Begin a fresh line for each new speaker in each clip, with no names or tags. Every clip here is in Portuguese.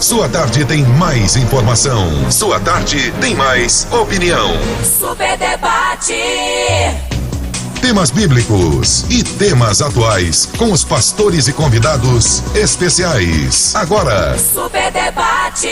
Sua tarde tem mais informação. Sua tarde tem mais opinião.
Super Debate.
Temas bíblicos e temas atuais com os pastores e convidados especiais. Agora,
Super Debate.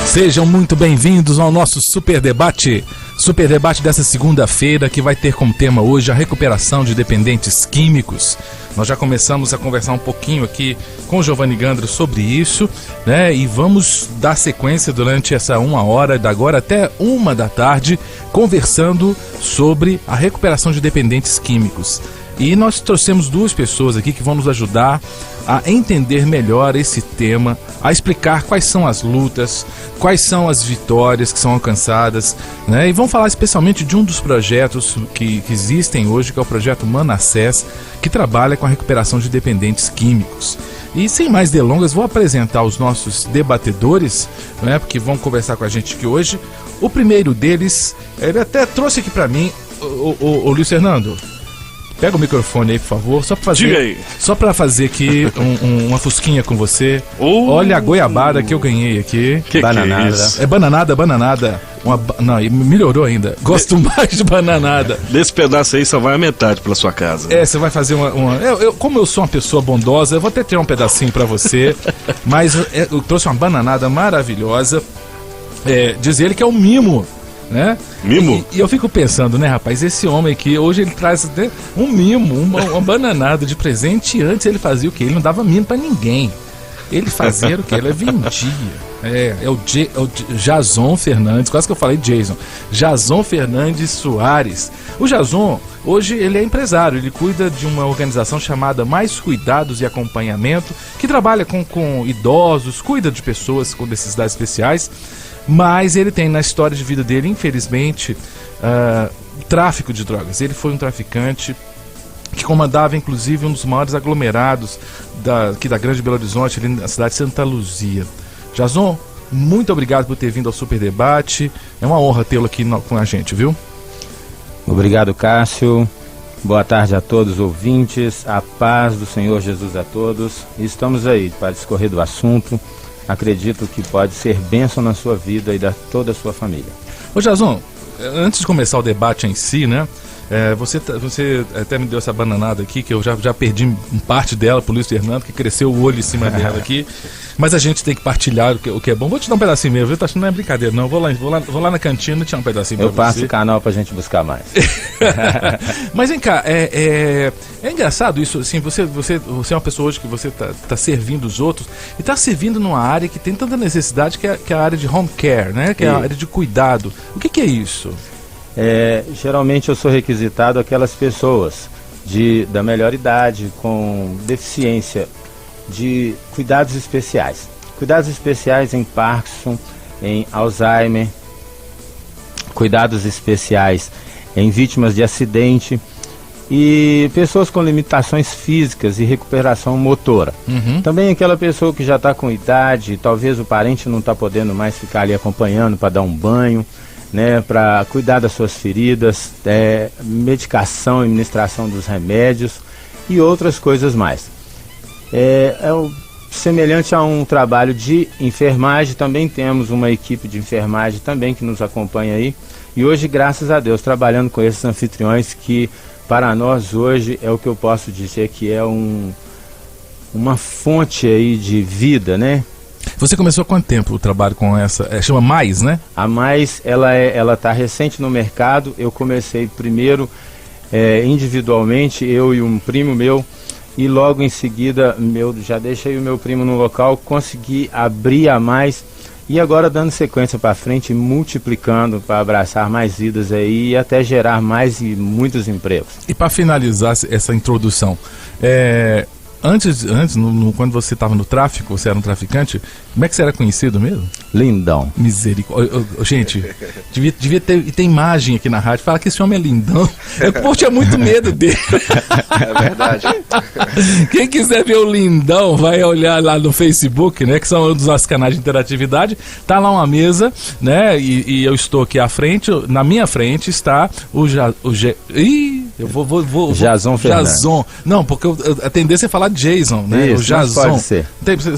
Sejam muito bem-vindos ao nosso Super Debate. Super Debate dessa segunda-feira, que vai ter como tema hoje a recuperação de dependentes químicos. Nós já começamos a conversar um pouquinho aqui com o Giovanni Gandro sobre isso, né? E vamos dar sequência durante essa 1 hora, da agora até 1 da tarde, conversando sobre a recuperação de dependentes químicos. E nós trouxemos 2 pessoas aqui que vão nos ajudar a entender melhor esse tema, a explicar quais são as lutas, quais são as vitórias que são alcançadas, né? E vamos falar especialmente de um dos projetos que existem hoje, que é o projeto Manassés, que trabalha com a recuperação de dependentes químicos. E sem mais delongas, vou apresentar os nossos debatedores, né, porque vão conversar com a gente aqui hoje. O primeiro deles, ele até trouxe aqui para mim, o Luiz Fernando. Pega o microfone aí, por favor, só pra fazer aqui uma fusquinha com você. Olha a goiabada que eu ganhei aqui.
Que bananada.
É isso? É bananada. Não, melhorou ainda. Gosto mais de bananada.
Desse pedaço aí só vai a metade pra sua casa.
Você vai fazer como eu sou uma pessoa bondosa, eu vou até tirar um pedacinho pra você. Mas eu trouxe uma bananada maravilhosa. Diz ele que é um mimo, né?
Mimo?
E eu fico pensando, né, rapaz, esse homem aqui, hoje ele traz um mimo, uma bananada de presente, e antes ele fazia o quê? Ele não dava mimo pra ninguém. Ele fazia o quê? Ele vendia. É o Jason Fernandes, quase que eu falei Jason. Jason Fernandes Soares. O Jason, hoje ele é empresário, ele cuida de uma organização chamada Mais Cuidados e Acompanhamento, que trabalha com idosos, cuida de pessoas com necessidades especiais. Mas ele tem na história de vida dele, infelizmente, tráfico de drogas. Ele foi um traficante que comandava, inclusive, um dos maiores aglomerados aqui da Grande Belo Horizonte, ali na cidade de Santa Luzia. Jason, muito obrigado por ter vindo ao Super Debate. É uma honra tê-lo aqui com a gente, viu?
Obrigado, Cássio. Boa tarde a todos os ouvintes. A paz do Senhor Jesus a todos. Estamos aí para discorrer do assunto. Acredito que pode ser bênção na sua vida e da toda a sua família.
Ô Jason, antes de começar o debate em si, né? Você até me deu essa bananada aqui, que eu já perdi parte dela pro Luiz Fernando, que cresceu o olho em cima dela aqui. Mas a gente tem que partilhar o que é bom. Vou te dar um pedacinho mesmo, viu? Tá achando, não é brincadeira, não. Vou lá na cantina e te dar um pedacinho pra você.
Eu passo o canal pra gente buscar mais.
Mas vem cá, é engraçado isso, assim, você é uma pessoa hoje que você tá servindo os outros e tá servindo numa área que tem tanta necessidade, que é a área de home care, né? Que é a área de cuidado. O que é isso?
Geralmente eu sou requisitado aquelas pessoas da melhor idade, com deficiência, de cuidados especiais. Cuidados especiais em Parkinson, em Alzheimer, cuidados especiais em vítimas de acidente e pessoas com limitações físicas e recuperação motora. Também aquela pessoa que já está com idade, talvez o parente não está podendo mais ficar ali acompanhando para dar um banho, né, para cuidar das suas feridas, medicação, administração dos remédios e outras coisas mais. Semelhante a um trabalho de enfermagem, também temos uma equipe de enfermagem também que nos acompanha aí. E hoje, graças a Deus, trabalhando com esses anfitriões que, para nós hoje, é o que eu posso dizer que é uma fonte aí de vida, né?
Você começou há quanto tempo o trabalho com essa? Chama Mais, né? A
Mais, ela está recente no mercado. Eu comecei primeiro individualmente, eu e um primo meu, e logo em seguida, já deixei o meu primo no local, consegui abrir a Mais, e agora dando sequência para frente, multiplicando para abraçar mais vidas aí e até gerar mais e muitos empregos.
E para finalizar essa introdução, Antes quando você estava no tráfico, você era um traficante, como é que você era conhecido mesmo?
Lindão.
Misericórdia. Gente, devia ter imagem aqui na rádio. Fala que esse homem é lindão. O povo tinha muito medo dele.
É verdade.
Quem quiser ver o Lindão, vai olhar lá no Facebook, né? Que são um dos nossos canais de interatividade. Tá lá uma mesa, né? E eu estou aqui à frente. Na minha frente está Eu vou
Jason Fernandes.
Jason. Não, porque a tendência é falar Jason, né?
Isso,
o Jason.
pode ser.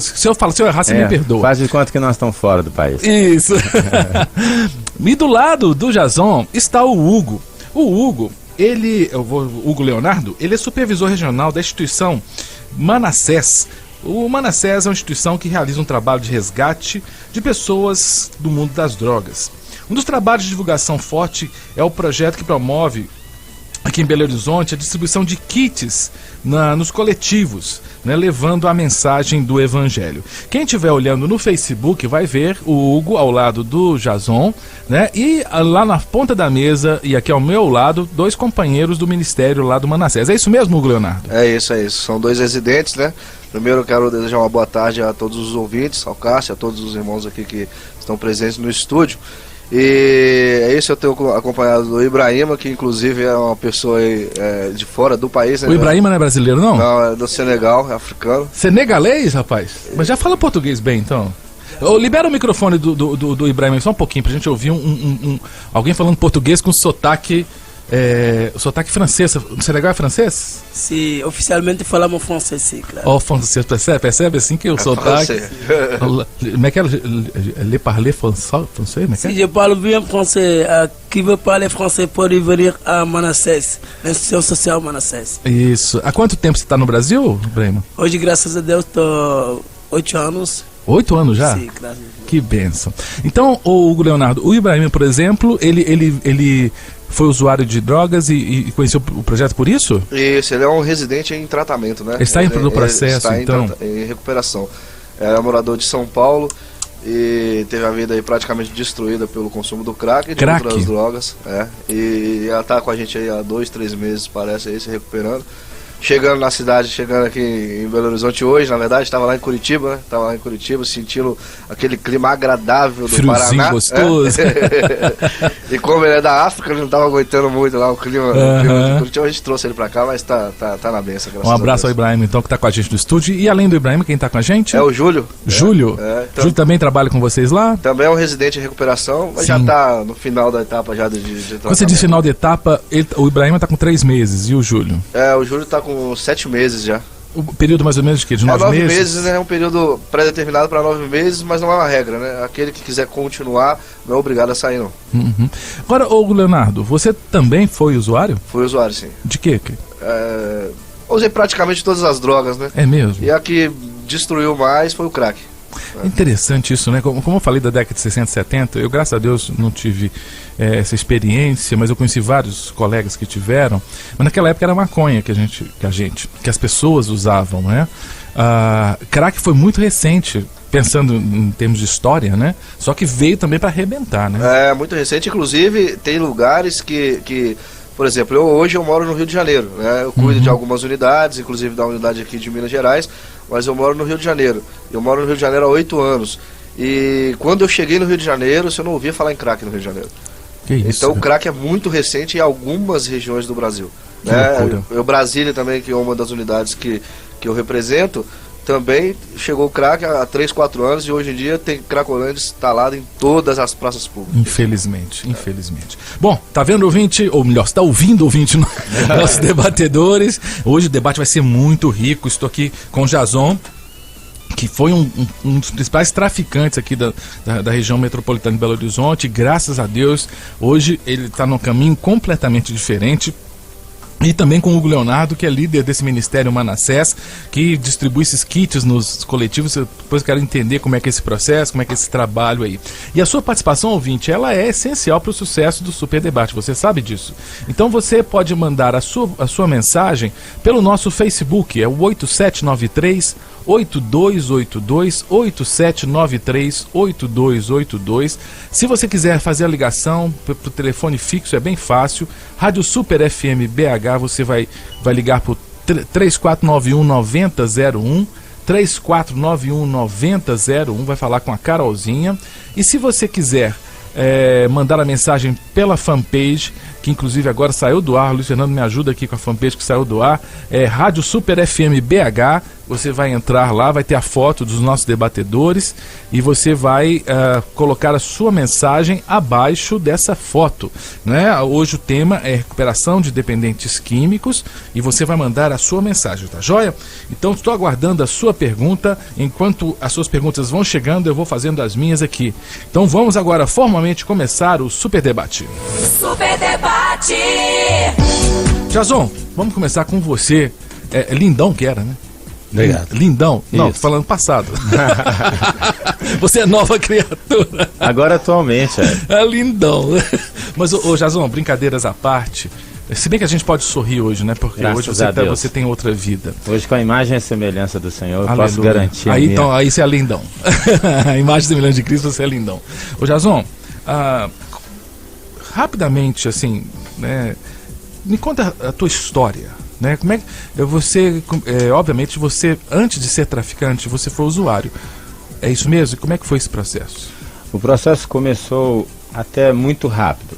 Se eu errar, você me perdoa.
Faz de conta que nós estamos fora do país.
Isso. E do lado do Jason está o Hugo. O Hugo, Hugo Leonardo, ele é supervisor regional da instituição Manassés. O Manassés é uma instituição que realiza um trabalho de resgate de pessoas do mundo das drogas. Um dos trabalhos de divulgação forte é o projeto que promove aqui em Belo Horizonte a distribuição de kits nos coletivos, né, levando a mensagem do Evangelho. Quem estiver olhando no Facebook vai ver o Hugo ao lado do Jason, né, e lá na ponta da mesa e aqui ao meu lado, 2 companheiros do ministério lá do Manassés. É isso mesmo, Hugo Leonardo?
É isso. São 2 residentes, né? Primeiro eu quero desejar uma boa tarde a todos os ouvintes, ao Cássio, a todos os irmãos aqui que estão presentes no estúdio. E é isso, eu tenho acompanhado do Ibrahima, que inclusive é uma pessoa de fora do país, né?
O Ibrahima não é brasileiro, não?
Não, é do Senegal, é africano.
Senegalês, rapaz? Mas já fala português bem, então. Libera o microfone do Ibrahima só um pouquinho pra gente ouvir alguém falando português com sotaque francês. O Senegal é francês?
Sim, oficialmente falamos francês, sim, claro.
Oh, francês, percebe assim que o sotaque... Como é que é? Le parler français?
Si je parle bien français, qui veut parler français pode venir a Manassés, na instituição social Manassés.
Isso. Há quanto tempo você está no Brasil, Ibrahima?
Hoje, graças a Deus, estou 8 anos.
8 anos já?
Sim, graças a Deus.
Que bênção. Então, o Hugo Leonardo, o Ibrahima, por exemplo, ele foi usuário de drogas e conheceu o projeto por isso?
Isso, ele é um residente em tratamento, né?
Ele está no processo,
está
então?
em recuperação. Era morador de São Paulo e teve a vida aí praticamente destruída pelo consumo do crack e de outras drogas. E ela está com a gente aí há 2, 3 meses, parece, aí se recuperando. Chegando na cidade, chegando aqui em Belo Horizonte hoje, na verdade, estava lá em Curitiba, né? Estava lá em Curitiba, sentindo aquele clima agradável do
friozinho
Paraná.
Gostoso.
E como ele é da África, ele não estava aguentando muito lá o clima de Curitiba, a gente trouxe ele pra cá, mas tá na benção, graças a Deus.
Um abraço ao Ibrahima, então, que tá com a gente no estúdio. E além do Ibrahima, quem tá com a gente?
É o Júlio.
Júlio? Júlio também trabalha com vocês lá?
Também é um residente em recuperação, mas já tá no final da etapa já de
Quando você diz final de etapa, o Ibrahima tá com 3 meses, e o Júlio?
O Júlio tá com 7 meses já.
O período mais ou menos de quê? De 9 meses?
9 meses, né? É um período pré-determinado para 9 meses, mas não é uma regra, né? Aquele que quiser continuar não é obrigado a sair, não.
Agora, Hugo Leonardo, você também foi usuário?
Fui usuário, sim.
De quê?
Usei praticamente todas as drogas, né?
É mesmo?
E a que destruiu mais foi o crack.
Interessante isso, né? Como eu falei da década de 60 e 70, eu, graças a Deus, não tive essa experiência, mas eu conheci vários colegas que tiveram. Mas naquela época era maconha que as pessoas usavam, né? Crack foi muito recente, pensando em termos de história, né? Só que veio também para arrebentar, né?
É, muito recente. Inclusive, tem lugares que por exemplo, hoje eu moro no Rio de Janeiro, né? Eu cuido de algumas unidades, inclusive da unidade aqui de Minas Gerais, mas eu moro no Rio de Janeiro. Eu moro no Rio de Janeiro há 8 anos. E quando eu cheguei no Rio de Janeiro, eu não ouvia falar em crack no Rio de Janeiro.
Que isso,
então o crack é muito recente em algumas regiões do Brasil. Né? Brasília também, que é uma das unidades que eu represento, também chegou o crack há 3, 4 anos e hoje em dia tem Cracolândia instalado em todas as praças públicas.
Infelizmente. Bom, tá vendo, ouvinte? Ou melhor, você tá ouvindo, ouvinte, nossos debatedores. Hoje o debate vai ser muito rico. Estou aqui com o Jason, que foi um dos principais traficantes aqui da região metropolitana de Belo Horizonte. Graças a Deus, hoje ele está num caminho completamente diferente. E também com o Hugo Leonardo, que é líder desse Ministério Manassés, que distribui esses kits nos coletivos. Eu depois quero entender como é que é esse processo, como é que é esse trabalho aí. E a sua participação, ouvinte, ela é essencial para o sucesso do Super Debate, você sabe disso. Então você pode mandar a sua mensagem pelo nosso Facebook, é o 8793-8282, 8793-8282. Se você quiser fazer a ligação para o telefone fixo, é bem fácil. Rádio Super FM BH, você vai ligar para o 3491-9001, 3491-9001, vai falar com a Carolzinha. E se você quiser mandar a mensagem pela fanpage, que inclusive agora saiu do ar. Luiz Fernando me ajuda aqui com a fanpage que saiu do ar, Rádio Super FM BH. Você vai entrar lá, vai ter a foto dos nossos debatedores e você vai colocar a sua mensagem abaixo dessa foto, né? Hoje o tema é recuperação de dependentes químicos e você vai mandar a sua mensagem, tá joia? Então estou aguardando a sua pergunta. Enquanto as suas perguntas vão chegando, eu vou fazendo as minhas aqui. Então vamos agora formalmente começar o Super Debate.
Super Debate.
Jason, vamos começar com você. Lindão que era, né?
Obrigado.
Lindão? Não,
Isso.
tô falando passado. Você é nova criatura.
Agora atualmente,
É lindão. Mas, ô Jason, brincadeiras à parte, se bem que a gente pode sorrir hoje, né? Porque
Graças
hoje
a Deus.
você tem outra vida.
Hoje com a imagem e semelhança do Senhor, eu
Aleluia.
posso garantir a
Aí,
minha.
então, aí você é lindão. A imagem semelhante de Cristo, você é lindão. Ô Jason, rapidamente, assim, né? Me conta a tua história. Né? Como é que você, obviamente, você antes de ser traficante, você foi usuário. É isso mesmo? E como é que foi esse processo?
O processo começou até muito rápido.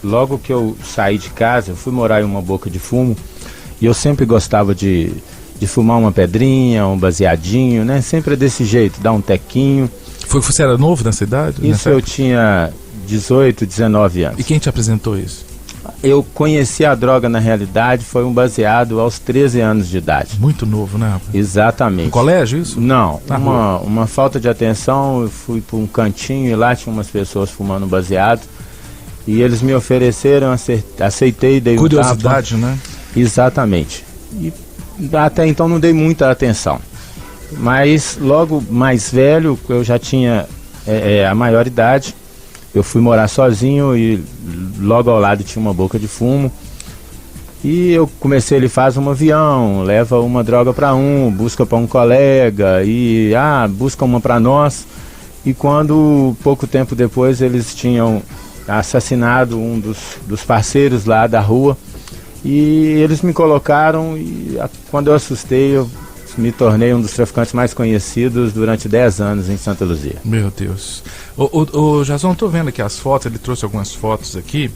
Logo que eu saí de casa, eu fui morar em uma boca de fumo e eu sempre gostava de fumar uma pedrinha, um baseadinho, né? Sempre desse jeito, dar um tequinho.
Você era novo nessa idade?
Isso eu tinha 18, 19 anos.
E quem te apresentou isso?
Eu conheci a droga, na realidade, foi um baseado aos 13 anos de idade.
Muito novo, né?
Exatamente.
No colégio, isso?
Não,
Na
uma falta de atenção. Eu fui para um cantinho e lá tinha umas pessoas fumando baseado. E eles me ofereceram, aceitei, dei
Curiosidade, né?
Exatamente. E até então não dei muita atenção. Mas logo mais velho, eu já tinha a maioridade. Eu fui morar sozinho e logo ao lado tinha uma boca de fumo. E eu comecei, ele faz um avião, leva uma droga para busca para um colega e busca uma para nós. E quando, pouco tempo depois, eles tinham assassinado um dos parceiros lá da rua. E eles me colocaram e quando eu assustei, eu me tornei um dos traficantes mais conhecidos durante 10 anos em Santa Luzia.
Meu Deus. Ô Jason, tô vendo aqui as fotos, ele trouxe algumas fotos aqui.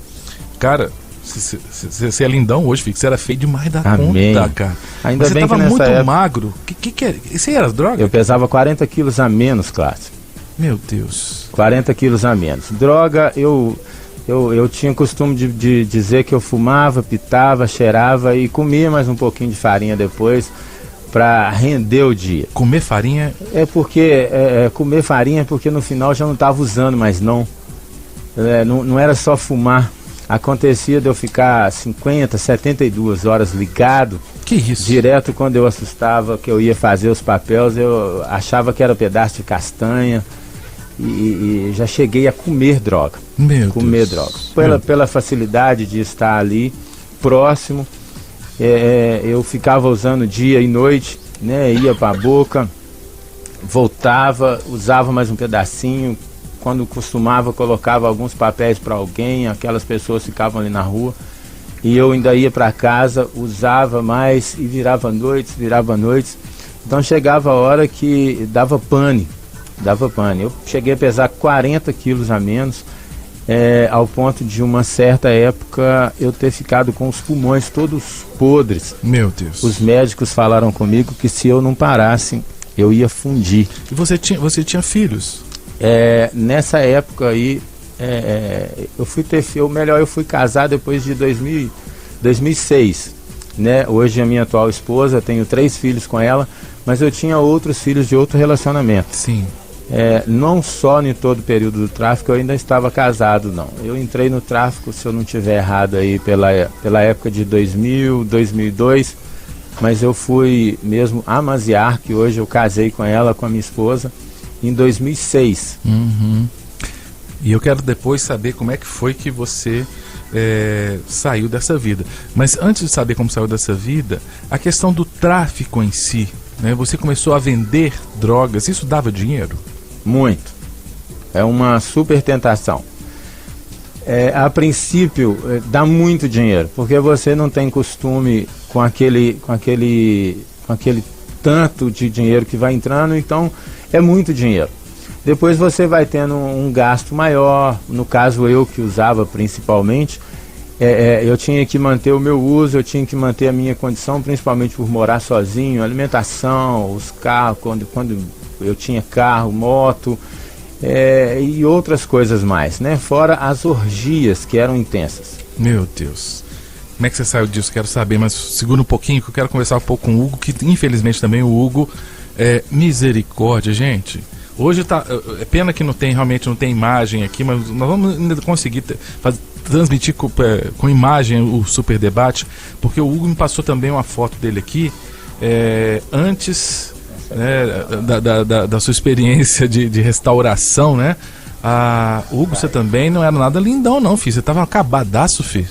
Cara, você é lindão hoje, filho. Você era feio demais da
Amém.
conta, cara.
Ainda
Mas você
bem
tava
que nessa
muito
época
magro. Que é? Isso aí era droga?
eu pesava 40 quilos a menos, Clássico.
Meu Deus.
40 quilos a menos. Droga, eu tinha costume de dizer que eu fumava, pitava, cheirava e comia mais um pouquinho de farinha depois para render o dia.
Comer farinha?
Comer farinha é porque no final já não estava usando, mas não era só fumar. Acontecia de eu ficar 50, 72 horas ligado.
Que isso?
Direto quando eu assustava, que eu ia fazer os papéis, eu achava que era um pedaço de castanha e já cheguei a comer droga.
Comer
droga. Pela facilidade de estar ali, próximo, eu ficava usando dia e noite, né? Ia para a boca, voltava, usava mais um pedacinho. Quando costumava, colocava alguns papéis para alguém, aquelas pessoas ficavam ali na rua. E eu ainda ia para casa, usava mais e virava noites. Então chegava a hora que dava pane. Eu cheguei a pesar 40 quilos a menos, ao ponto de uma certa época eu ter ficado com os pulmões todos podres.
Meu Deus.
Os médicos falaram comigo que se eu não parasse, eu ia fundir.
E você tinha filhos?
Nessa época aí, eu fui ter filho, eu fui casar depois de 2006, né? Hoje a minha atual esposa, tenho 3 filhos com ela, mas eu tinha outros filhos de outro relacionamento.
Sim.
Não só em todo o período do tráfico eu ainda estava casado, não. Eu entrei no tráfico, se eu não estiver errado aí, pela época de 2000, 2002, mas eu fui mesmo amaziar, que hoje eu casei com ela, com a minha esposa, em 2006.
Uhum. E eu quero depois saber como é que foi que você saiu dessa vida. Mas antes de saber como saiu dessa vida, a questão do tráfico em si, né? Você começou a vender drogas, isso dava dinheiro?
Muito. É uma super tentação. A princípio, dá muito dinheiro, porque você não tem costume com aquele tanto de dinheiro que vai entrando, então é muito dinheiro. depois você vai tendo um gasto maior. No caso, eu que usava principalmente, eu tinha que manter o meu uso, eu tinha que manter a minha condição, principalmente por morar sozinho, alimentação, os carros, quando eu tinha carro, moto, e outras coisas mais, né? Fora as orgias que eram intensas.
Meu Deus. Como é que você saiu disso? Quero saber, mas segura um pouquinho que eu quero conversar um pouco com o Hugo, que infelizmente também o Hugo misericórdia, gente. Hoje é pena que realmente não tem imagem aqui, mas nós vamos ainda conseguir transmitir com imagem o Super Debate, porque o Hugo me passou também uma foto dele aqui, antes da sua experiência de restauração, né? Hugo, você também não era nada lindão não, filho. Você tava acabadaço, filho.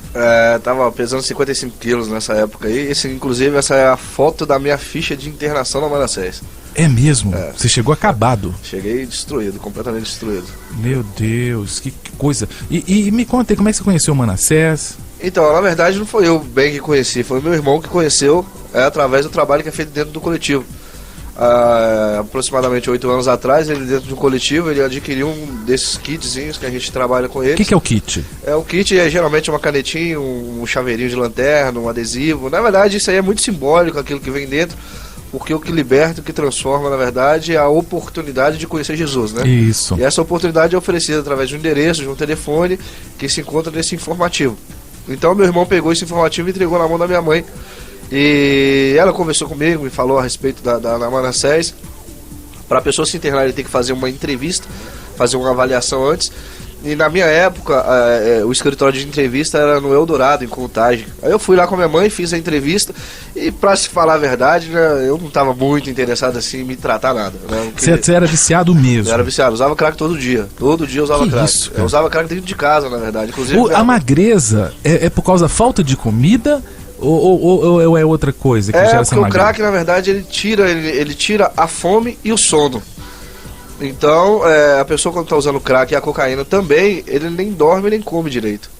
Tava pesando 55 quilos nessa época aí. Inclusive, essa é a foto da minha ficha de internação na Manassés.
É mesmo? Você chegou acabado?
Cheguei destruído, completamente destruído.
Meu Deus, que coisa. E me conta aí, como é que você conheceu o Manassés?
Então, na verdade, não foi eu bem que conheci, foi meu irmão que conheceu através do trabalho que é feito dentro do coletivo. Aproximadamente 8 anos atrás, ele dentro de um coletivo, ele adquiriu um desses kitzinhos que a gente trabalha com eles.
O que é o kit?
O kit é geralmente uma canetinha, um chaveirinho de lanterna, um adesivo. Na verdade, isso aí é muito simbólico, aquilo que vem dentro, porque o que liberta, o que transforma, na verdade, é a oportunidade de conhecer Jesus, né?
Isso.
E essa oportunidade é oferecida através de um endereço, de um telefone, que se encontra nesse informativo. Então, meu irmão pegou esse informativo e entregou na mão da minha mãe. E ela conversou comigo, me falou a respeito da Manassés. Para a pessoa se internar, ele tem que fazer uma entrevista, fazer uma avaliação antes. E na minha época, o escritório de entrevista era no Eldorado, em Contagem. Aí eu fui lá com a minha mãe, fiz a entrevista. E para se falar a verdade, né, eu não estava muito interessado assim em me tratar nada, né?
Você era viciado mesmo?
Eu era viciado, usava crack todo dia. Todo dia eu usava crack.
Isso,
eu usava crack dentro de casa, na verdade. Inclusive,
a magreza é por causa da falta de comida? Ou é outra coisa que gera essa magreza?
Porque o crack, na verdade, ele tira a fome e o sono. Então, a pessoa quando está usando crack e a cocaína também, ele nem dorme nem come direito.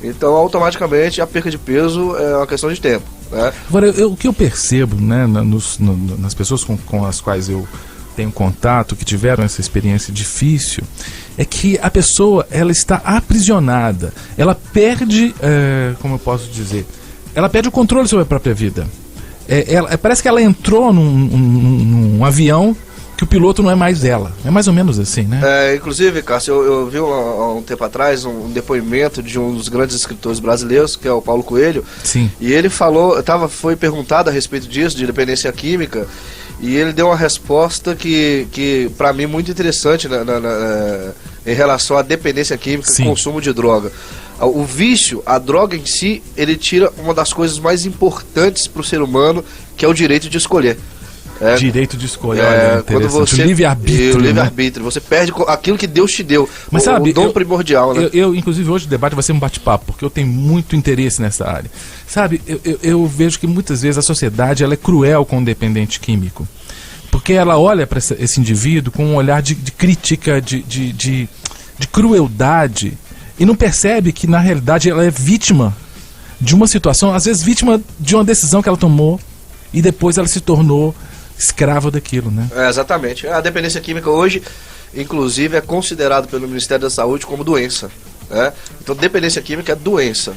Então, automaticamente, a perca de peso é uma questão de tempo, né?
Agora, o que eu percebo, né, nas pessoas com as quais eu tenho contato, que tiveram essa experiência difícil, é que a pessoa, ela está aprisionada. Ela perde, como eu posso dizer, ela perde o controle sobre a própria vida. Parece que ela entrou num avião que o piloto não é mais ela. É mais ou menos assim, né?
Inclusive, Cássio, eu vi há um tempo atrás um depoimento de um dos grandes escritores brasileiros, que é o Paulo Coelho.
Sim.
E ele foi perguntado a respeito disso, de dependência química, e ele deu uma resposta que para mim, muito interessante em relação à dependência química e consumo de droga. O vício, a droga em si, ele tira uma das coisas mais importantes para o ser humano, que é o direito de escolher.
Direito de escolher, olha,
quando você,
o livre-arbítrio.
O livre-arbítrio, você perde aquilo que Deus te deu.
Mas sabe,
o dom primordial, né?
Inclusive, hoje o debate vai ser um bate-papo, porque eu tenho muito interesse nessa área. Sabe, eu vejo que muitas vezes a sociedade ela é cruel com o dependente químico. Porque ela olha para esse indivíduo com um olhar de crítica, de crueldade, e não percebe que, na realidade, ela é vítima de uma situação, às vezes vítima de uma decisão que ela tomou, e depois ela se tornou escrava daquilo, né?
Exatamente. A dependência química hoje, inclusive, é considerado pelo Ministério da Saúde como doença. Né? Então, dependência química é doença.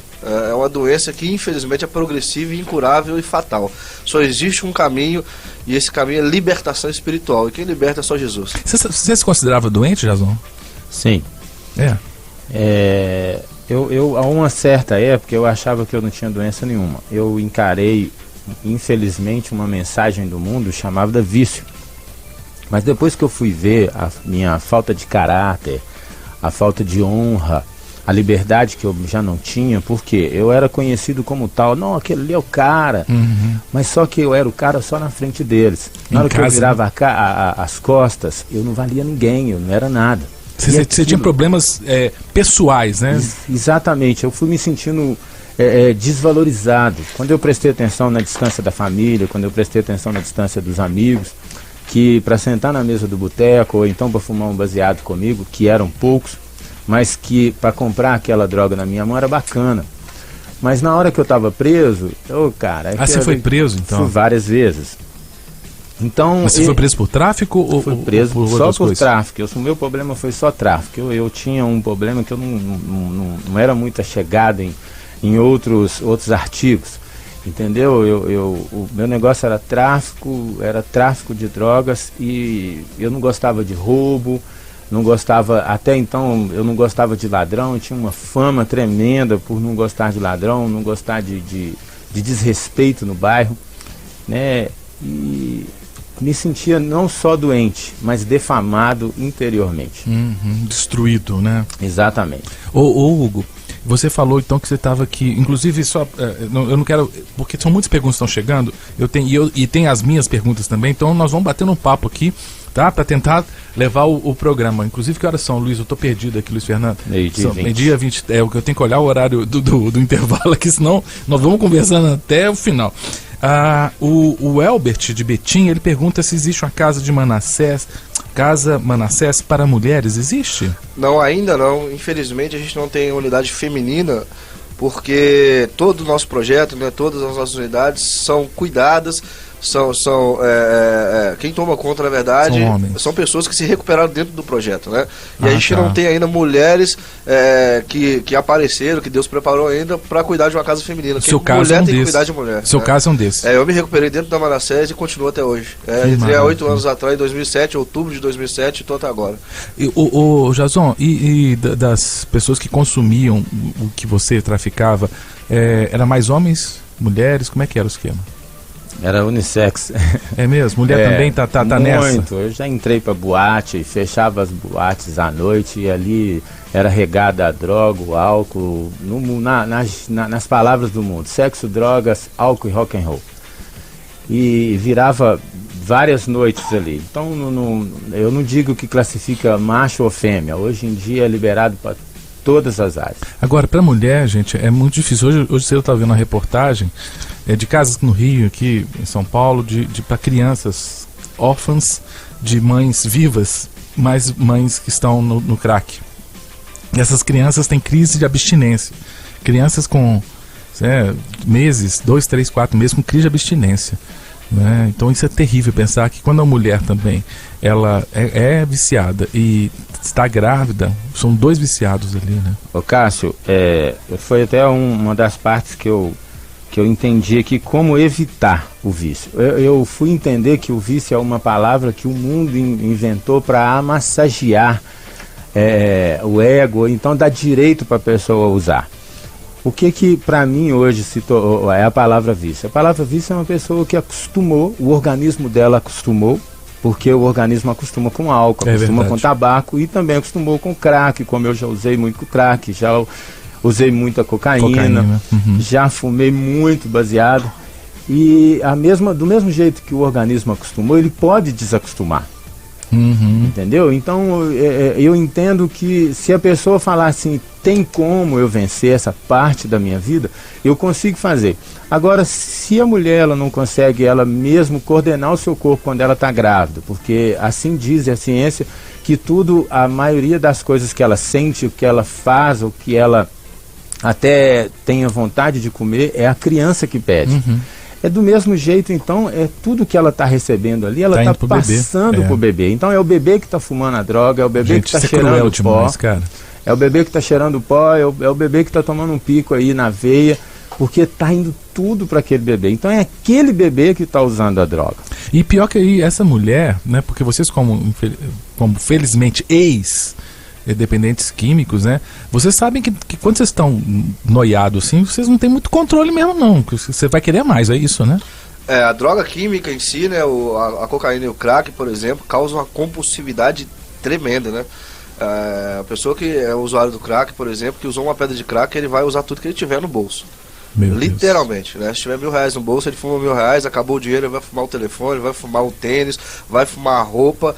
É uma doença que, infelizmente, é progressiva, incurável e fatal. Só existe um caminho, e esse caminho é libertação espiritual. E quem liberta é só Jesus.
Você se considerava doente, Jason?
Sim. Eu, a uma certa época, eu achava que eu não tinha doença nenhuma. Eu encarei, infelizmente, uma mensagem do mundo chamada vício. Mas depois que eu fui ver a minha falta de caráter, a falta de honra, a liberdade que eu já não tinha, porque eu era conhecido como tal. Não, aquele ali é o cara. Mas só que eu era o cara só na frente deles. Na hora que eu virava as costas, eu não valia ninguém, eu não era nada.
Você tinha problemas pessoais, né?
Exatamente, eu fui me sentindo desvalorizado. Quando eu prestei atenção na distância da família, quando eu prestei atenção na distância dos amigos, que para sentar na mesa do boteco ou então para fumar um baseado comigo, que eram poucos, mas que para comprar aquela droga na minha mão era bacana. Mas na hora que eu estava preso, cara...
Você foi preso então?
Fui várias vezes. Então,
Mas você foi preso por tráfico ou
fui preso
ou
só por
coisas?
tráfico. O meu problema foi só tráfico. Eu tinha um problema que eu não era muito chegado em outros artigos, entendeu? O meu negócio era tráfico de drogas, e eu não gostava de roubo, não gostava, até então eu não gostava de ladrão, eu tinha uma fama tremenda por não gostar de ladrão, não gostar de desrespeito no bairro, né? E me sentia não só doente, mas defamado interiormente.
Destruído, né?
Exatamente.
Ô Hugo, você falou então que você estava aqui, inclusive eu não quero, porque são muitas perguntas que estão chegando, e tem as minhas perguntas também, então nós vamos bater um papo aqui, tá? Para tentar levar o programa. Inclusive, que horas são, Luiz? Eu tô perdido aqui, Luiz Fernando. Meio-dia 20. É o que eu tenho que olhar o horário do intervalo aqui, senão nós vamos conversando até o final. O Elbert de Betim, ele pergunta se existe uma casa Manassés para mulheres. Existe?
Não, ainda não. Infelizmente a gente não tem unidade feminina, porque todo o nosso projeto, né, todas as nossas unidades são cuidadas, quem toma conta, na verdade, são pessoas que se recuperaram dentro do projeto, né? E a gente não tem ainda mulheres que apareceram, que Deus preparou ainda para cuidar de uma casa feminina.
Seu caso
mulher
é um
tem que
desse.
cuidar de mulher.
Seu caso é um desses.
Eu me recuperei dentro da Manassés e continuo até hoje. Entrei há 8 anos atrás, em 2007, outubro de 2007, e estou até agora.
O Jason, e das pessoas que consumiam o que você traficava, era mais homens, mulheres? Como é que era o esquema?
Era unissex.
É mesmo? Mulher também tá nessa?
Muito. Eu já entrei pra boate, fechava as boates à noite, e ali era regada a droga, o álcool, nas palavras do mundo: sexo, drogas, álcool e rock and roll. E virava várias noites ali. Então eu não digo que classifica macho ou fêmea. Hoje em dia é liberado para todas as áreas.
Agora, para mulher, gente, é muito difícil. Hoje eu estava vendo uma reportagem de casas no Rio, aqui em São Paulo, para crianças órfãs de mães vivas, mas mães que estão no crack. E essas crianças têm crise de abstinência. Crianças com meses, 2, 3, 4 meses, com crise de abstinência. Né? Então isso é terrível, pensar que quando a mulher também ela é viciada e está grávida, são 2 viciados ali, né?
Ô Cássio, foi até uma das partes que eu entendi aqui, como evitar o vício. Eu fui entender que o vício é uma palavra que o mundo inventou para amassagear o ego, então dá direito para a pessoa usar. O que para mim hoje é a palavra vício? A palavra vício é uma pessoa que acostumou, o organismo dela acostumou, porque o organismo acostuma com álcool, acostuma com tabaco, e também acostumou com crack, como eu já usei muito crack, já usei muita cocaína. Já fumei muito baseado, e do mesmo jeito que o organismo acostumou, ele pode desacostumar. Entendeu? Então eu entendo que se a pessoa falar assim, tem como eu vencer essa parte da minha vida, eu consigo fazer. Agora, se a mulher ela não consegue ela mesmo coordenar o seu corpo quando ela está grávida, porque assim diz a ciência que a maioria das coisas que ela sente, o que ela faz, o que ela até tenha vontade de comer, é a criança que pede. É do mesmo jeito, então, tudo que ela está recebendo ali, ela está passando pro bebê. Então é o bebê que está fumando a droga, é o bebê que está cheirando o pó, é o bebê que está cheirando o pó, é o bebê que está tomando um pico aí na veia, porque está indo tudo para aquele bebê. Então é aquele bebê que está usando a droga.
E pior que aí, essa mulher, né, porque vocês como felizmente dependentes químicos, né? Vocês sabem que quando vocês estão noiados assim, vocês não têm muito controle mesmo, não. Você vai querer mais, é isso, né?
A droga química em si, né? A cocaína e o crack, por exemplo, causam uma compulsividade tremenda, né? A pessoa que é usuário do crack, por exemplo, que usou uma pedra de crack, ele vai usar tudo que ele tiver no bolso. Literalmente, né? Se tiver R$1.000 no bolso, ele fuma R$1.000, acabou o dinheiro, ele vai fumar o telefone, vai fumar o tênis, vai fumar a roupa.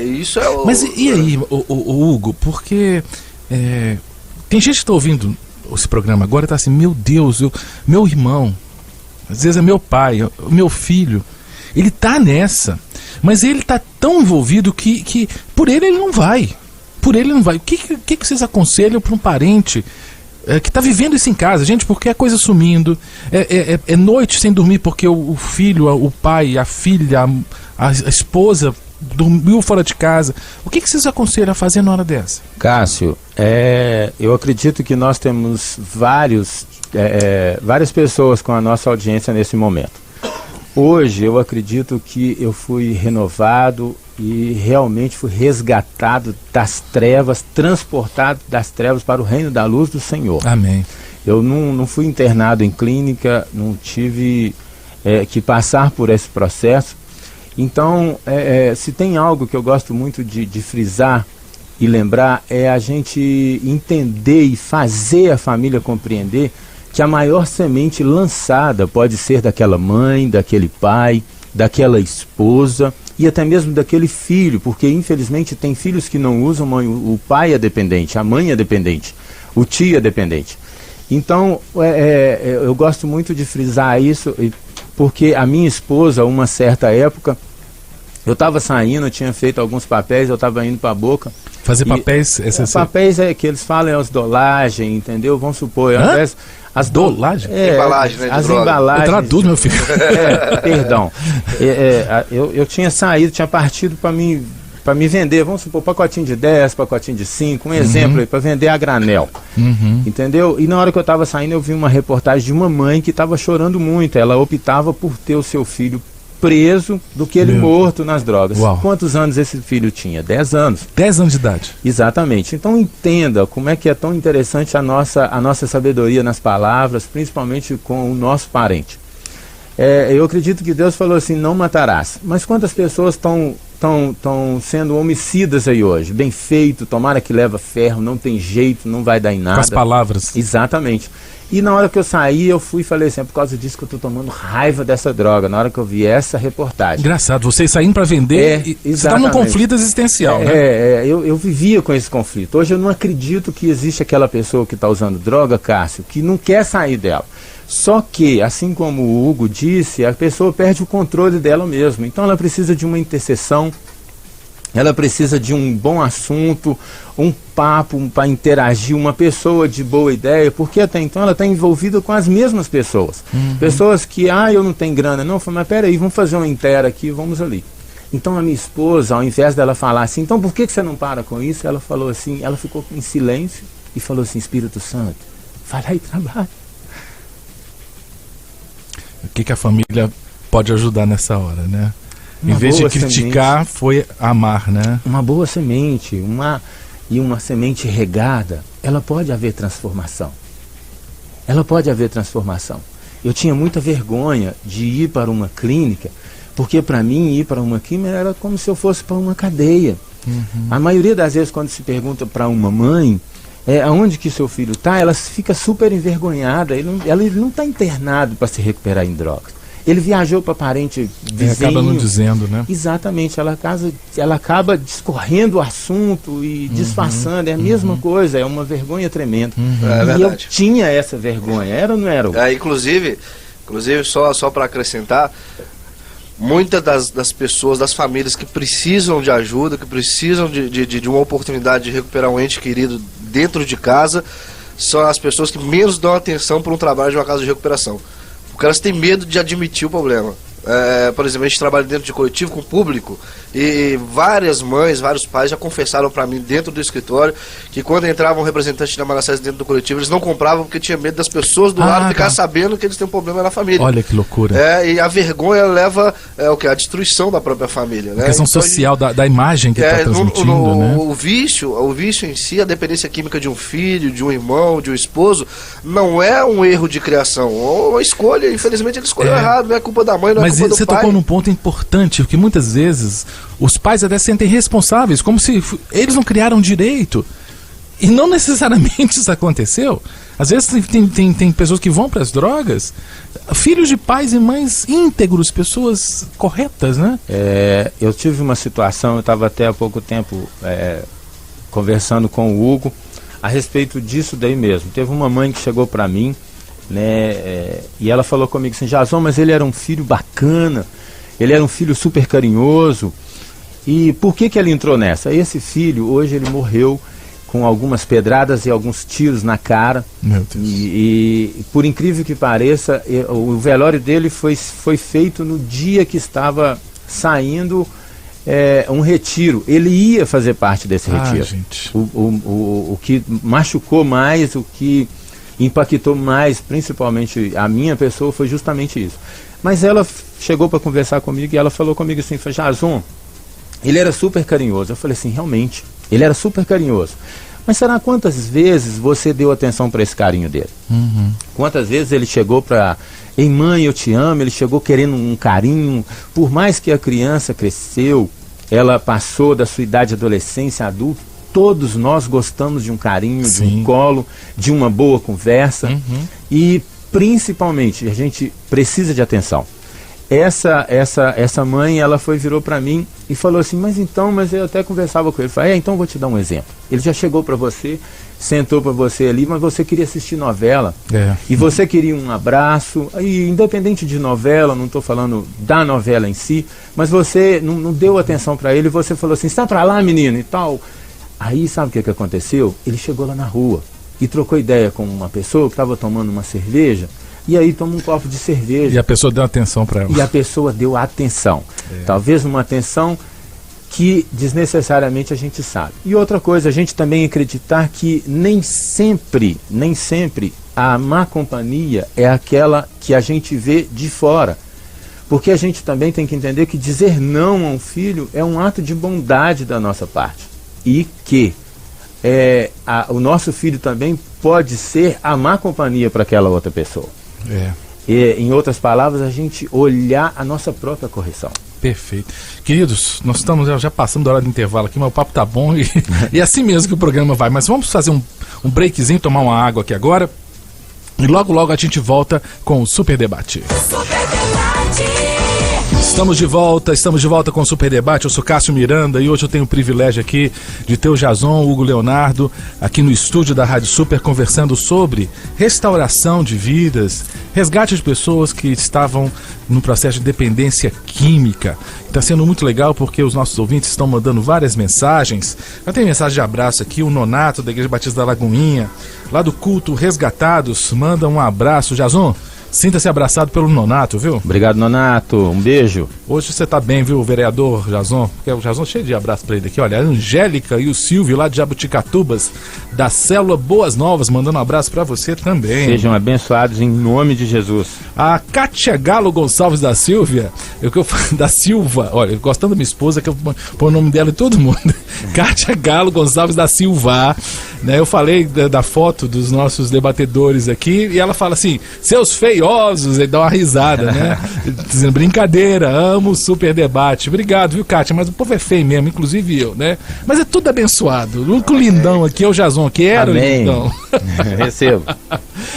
Isso é o...
Mas e aí, o Hugo, porque tem gente que está ouvindo esse programa agora e está assim, meu Deus, meu irmão, às vezes é meu pai, meu filho, ele tá nessa, mas ele tá tão envolvido que por ele não vai. Por ele não vai. O que vocês aconselham para um parente que está vivendo isso em casa, gente? Porque a coisa sumindo, é noite sem dormir porque o filho, o pai, a filha, a esposa dormiu fora de casa. O que vocês aconselham a fazer na hora dessa?
Cássio, eu acredito que nós temos várias pessoas com a nossa audiência nesse momento. Hoje eu acredito que eu fui renovado e realmente fui resgatado das trevas, transportado das trevas para o reino da luz do Senhor.
Amém.
Eu não fui internado em clínica, não tive que passar por esse processo. Então, se tem algo que eu gosto muito de frisar e lembrar, é a gente entender e fazer a família compreender que a maior semente lançada pode ser daquela mãe, daquele pai, daquela esposa e até mesmo daquele filho, porque infelizmente tem filhos que não usam mãe, o pai é dependente, a mãe é dependente, o tio é dependente. Então, eu gosto muito de frisar isso, porque a minha esposa, uma certa época, eu estava saindo, eu tinha feito alguns papéis, eu estava indo para a Boca.
Fazer papéis?
Papéis que eles falam as dolagens, entendeu? Vamos supor, as
dolagens?
Embalagem, né,
as embalagens.
Traduz, meu filho.
Perdão. Eu tinha saído, tinha partido para me vender, vamos supor, pacotinho de 10, pacotinho de 5, um exemplo aí, para vender a granel. Entendeu? E na hora que eu estava saindo, eu vi uma reportagem de uma mãe que estava chorando muito. Ela optava por ter o seu filho preso do que ele morto nas drogas.
Uau.
Quantos anos esse filho tinha? 10 anos.
10 anos de idade.
Exatamente. Então entenda como é que é tão interessante a nossa sabedoria nas palavras, principalmente com o nosso parente. Eu acredito que Deus falou assim, não matarás. Mas quantas pessoas estão sendo homicidas aí hoje? Bem feito, tomara que leva ferro, não tem jeito, não vai dar em nada.
Com as palavras.
Exatamente. E na hora que eu saí, eu fui e falei assim, é por causa disso que eu estou tomando raiva dessa droga, na hora que eu vi essa reportagem.
Engraçado, vocês saindo para vender, você está num conflito existencial, né?
Eu vivia com esse conflito. Hoje eu não acredito que existe aquela pessoa que está usando droga, Cássio, que não quer sair dela. Só que, assim como o Hugo disse, a pessoa perde o controle dela mesma. Então ela precisa de uma intercessão, ela precisa de um bom assunto, um papo para interagir, uma pessoa de boa ideia, porque até então ela está envolvida com as mesmas pessoas. Pessoas que, eu não tenho grana, não, mas peraí, vamos fazer uma inteira aqui, vamos ali. Então a minha esposa, ao invés dela falar assim, então por que você não para com isso? Ela falou assim, ela ficou em silêncio e falou assim, Espírito Santo, vai lá e trabalha.
O que a família pode ajudar nessa hora, né? Em vez de criticar, foi amar, né?
Uma boa semente, uma semente regada, ela pode haver transformação. Ela pode haver transformação. Eu tinha muita vergonha de ir para uma clínica, porque para mim ir para uma clínica era como se eu fosse para uma cadeia. A maioria das vezes quando se pergunta para uma mãe, aonde que seu filho está, ela fica super envergonhada, ele não está internado para se recuperar em drogas. Ele viajou para parente vizinho.
Acaba não dizendo, né?
Exatamente, ela acaba discorrendo o assunto e disfarçando, é a mesma coisa, é uma vergonha tremenda. E eu tinha essa vergonha, era ou não era?
Inclusive só para acrescentar, muitas das pessoas, das famílias que precisam de ajuda, que precisam de uma oportunidade de recuperar um ente querido dentro de casa, são as pessoas que menos dão atenção para um trabalho de uma casa de recuperação. Porque elas têm medo de admitir o problema. Por exemplo, a gente trabalha dentro de coletivo com o público e várias mães, vários pais já confessaram para mim dentro do escritório que quando entrava um representante da Manassés dentro do coletivo, eles não compravam porque tinha medo das pessoas do lado ficar sabendo que eles têm um problema na família.
Olha que loucura.
E a vergonha leva a destruição da própria família.
A questão social da imagem que está transmitindo, né?
O vício em si, a dependência química de um filho, de um irmão, de um esposo, não é um erro de criação, é uma escolha. Infelizmente ele escolheu errado, não é culpa da mãe, não é culpa do pai. Mas
você tocou num ponto importante, porque muitas vezes os pais até se sentem responsáveis, como se eles não criaram direito. E não necessariamente isso aconteceu. Às vezes tem pessoas que vão para as drogas, filhos de pais e mães íntegros, pessoas corretas, né?
Eu tive uma situação, eu estava até há pouco tempo conversando com o Hugo a respeito disso daí mesmo. Teve uma mãe que chegou para mim, né, e ela falou comigo assim, Jason, mas ele era um filho bacana, ele era um filho super carinhoso. E por que ele entrou nessa? Esse filho, hoje ele morreu com algumas pedradas e alguns tiros na cara.
Meu Deus.
E por incrível que pareça, o velório dele foi feito no dia que estava saindo um retiro. Ele ia fazer parte desse retiro.
Gente.
O que machucou mais, o que impactou mais, principalmente a minha pessoa, foi justamente isso. Mas ela chegou para conversar comigo e ela falou comigo assim, Jason, ele era super carinhoso. Eu falei assim, realmente, ele era super carinhoso. Mas será quantas vezes você deu atenção para esse carinho dele? Quantas vezes ele chegou para... Ei, mãe, eu te amo. Ele chegou querendo um carinho. Por mais que a criança cresceu, ela passou da sua idade de adolescência, adulto, todos nós gostamos de um carinho, de um colo, de uma boa conversa. E, principalmente, a gente precisa de atenção. Essa mãe, ela virou para mim e falou assim, mas eu até conversava com ele, falei, então eu vou te dar um exemplo. Ele já chegou para você, sentou para você ali, mas você queria assistir novela, e você queria um abraço, e independente de novela, não estou falando da novela em si, mas você não deu atenção para ele, você falou assim, está para lá, menino, e tal. Aí, sabe o que aconteceu? Ele chegou lá na rua e trocou ideia com uma pessoa que estava tomando uma cerveja, e aí toma um copo de cerveja.
E a pessoa deu atenção para ela.
E a pessoa deu atenção. Talvez uma atenção que desnecessariamente a gente sabe. E outra coisa, a gente também acreditar que nem sempre a má companhia é aquela que a gente vê de fora. Porque a gente também tem que entender que dizer não a um filho é um ato de bondade da nossa parte. E que o nosso filho também pode ser a má companhia para aquela outra pessoa. E, em outras palavras, a gente olhar a nossa própria correção.
Perfeito. Queridos, nós estamos já passando da hora do intervalo aqui, mas o papo tá bom e é assim mesmo que o programa vai. Mas vamos fazer um breakzinho, tomar uma água aqui agora. E logo a gente volta com o Super Debate.
Super Debate.
Estamos de volta com o Super Debate. Eu sou Cássio Miranda e hoje eu tenho o privilégio aqui de ter o Jason, Hugo Leonardo, aqui no estúdio da Rádio Super, conversando sobre restauração de vidas, resgate de pessoas que estavam no processo de dependência química. Está sendo muito legal porque os nossos ouvintes estão mandando várias mensagens. Já tem mensagem de abraço aqui, o Nonato da Igreja Batista da Lagoinha, lá do Culto Resgatados, manda um abraço. Jason, sinta-se abraçado pelo Nonato, viu?
Obrigado, Nonato. Um beijo.
Hoje você tá bem, viu, vereador Jason? Porque o Jason cheio de abraço pra ele aqui. Olha, a Angélica e o Silvio lá de Jabuticatubas, da Célula Boas Novas, mandando um abraço pra você também.
Sejam abençoados em nome de Jesus.
A Kátia Galo Gonçalves da Silva, da Silva, olha, gostando da minha esposa, que eu põe o nome dela em todo mundo. Kátia Galo Gonçalves da Silva, né? Eu falei da foto dos nossos debatedores aqui e ela fala assim, seus feiosos, ele dá uma risada, né? Dizendo, brincadeira, amo o Super Debate. Obrigado, viu, Kátia? Mas o povo é feio mesmo, inclusive eu, né? Mas é tudo abençoado. O único lindão aqui é o Jason, que era o lindão.
Recebo.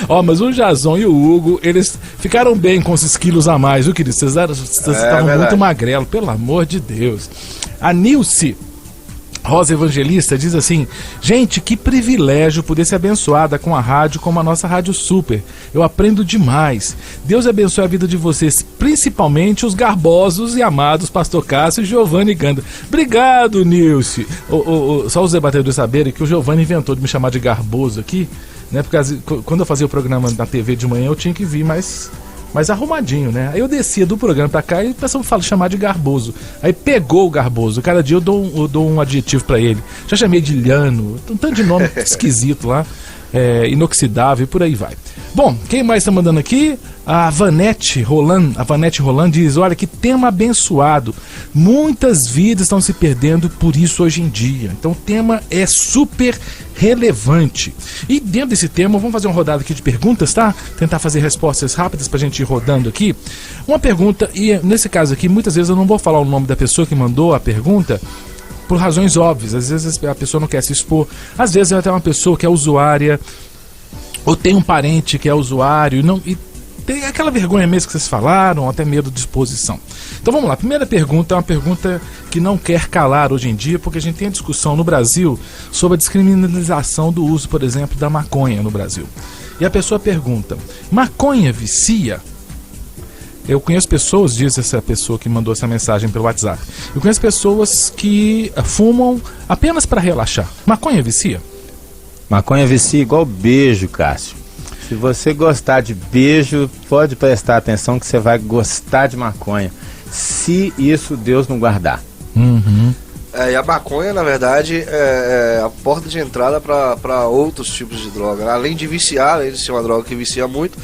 Ó, mas o Jason e o Hugo, eles ficaram bem com esses quilos a mais, viu, querido? Vocês estavam muito magrelos, pelo amor de Deus. A Nilce Rosa Evangelista diz assim, gente, que privilégio poder ser abençoada com a rádio como a nossa Rádio Super. Eu aprendo demais. Deus abençoe a vida de vocês, principalmente os garbosos e amados Pastor Cássio e Giovanni Ganda. Obrigado, Nilce. Só os debatedores saberem que o Giovanni inventou de me chamar de garboso aqui, né? Porque quando eu fazia o programa na TV de manhã eu tinha que vir mais arrumadinho, né? Aí eu descia do programa pra cá e o pessoal me chamar de garboso. Aí pegou o garboso. Cada dia eu dou um adjetivo pra ele. Já chamei de lhano, um tanto de nome esquisito lá. Inoxidável e por aí vai. Bom, quem mais tá mandando aqui? A Vanete Roland diz, olha, que tema abençoado. Muitas vidas estão se perdendo por isso hoje em dia. Então o tema é super relevante. E dentro desse tema, vamos fazer uma rodada aqui de perguntas, tá? Tentar fazer respostas rápidas pra gente ir rodando aqui. Uma pergunta, e nesse caso aqui, muitas vezes eu não vou falar o nome da pessoa que mandou a pergunta, por razões óbvias. Às vezes a pessoa não quer se expor, às vezes ela tem uma pessoa que é usuária, ou tem um parente que é usuário, e tem aquela vergonha mesmo que vocês falaram, ou até medo de exposição. Então vamos lá, a primeira pergunta é uma pergunta que não quer calar hoje em dia, porque a gente tem a discussão no Brasil sobre a descriminalização do uso, por exemplo, da maconha no Brasil. E a pessoa pergunta, maconha vicia? Eu conheço pessoas, diz essa pessoa que mandou essa mensagem pelo WhatsApp, eu conheço pessoas que fumam apenas para relaxar. Maconha vicia?
Maconha vicia igual beijo, Cássio. Se você gostar de beijo, pode prestar atenção que você vai gostar de maconha. se isso Deus não guardar.
E a maconha, na verdade, é a porta de entrada para outros tipos de droga. Além de viciar, além de ser uma droga que vicia muito,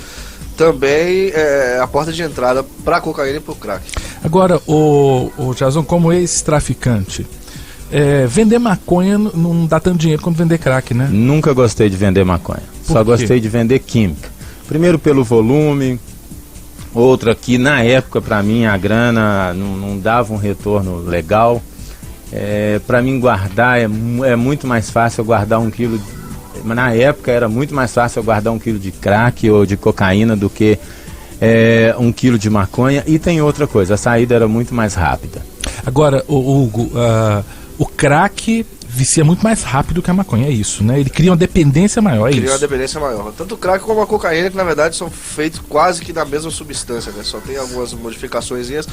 também é a porta de entrada para a cocaína e para o crack.
Agora, o Jason, como ex-traficante, vender maconha não dá tanto dinheiro quanto vender crack, né?
Nunca gostei de vender maconha.
Por
Só
quê?
gostei de vender química. Primeiro pelo volume, outra que na época para mim a grana não dava um retorno legal. Para mim guardar é muito mais fácil eu guardar 1 quilo. Na época era muito mais fácil eu guardar 1 quilo de crack ou de cocaína do que 1 quilo de maconha. E tem outra coisa, a saída era muito mais rápida.
Agora, Hugo, o crack vicia muito mais rápido que a maconha, é isso, né? Ele cria uma dependência maior, é
Cria uma
isso?
dependência maior. Tanto o crack como a cocaína, que na verdade são feitos quase que da mesma substância, né? Só tem algumas modificaçõezinhas.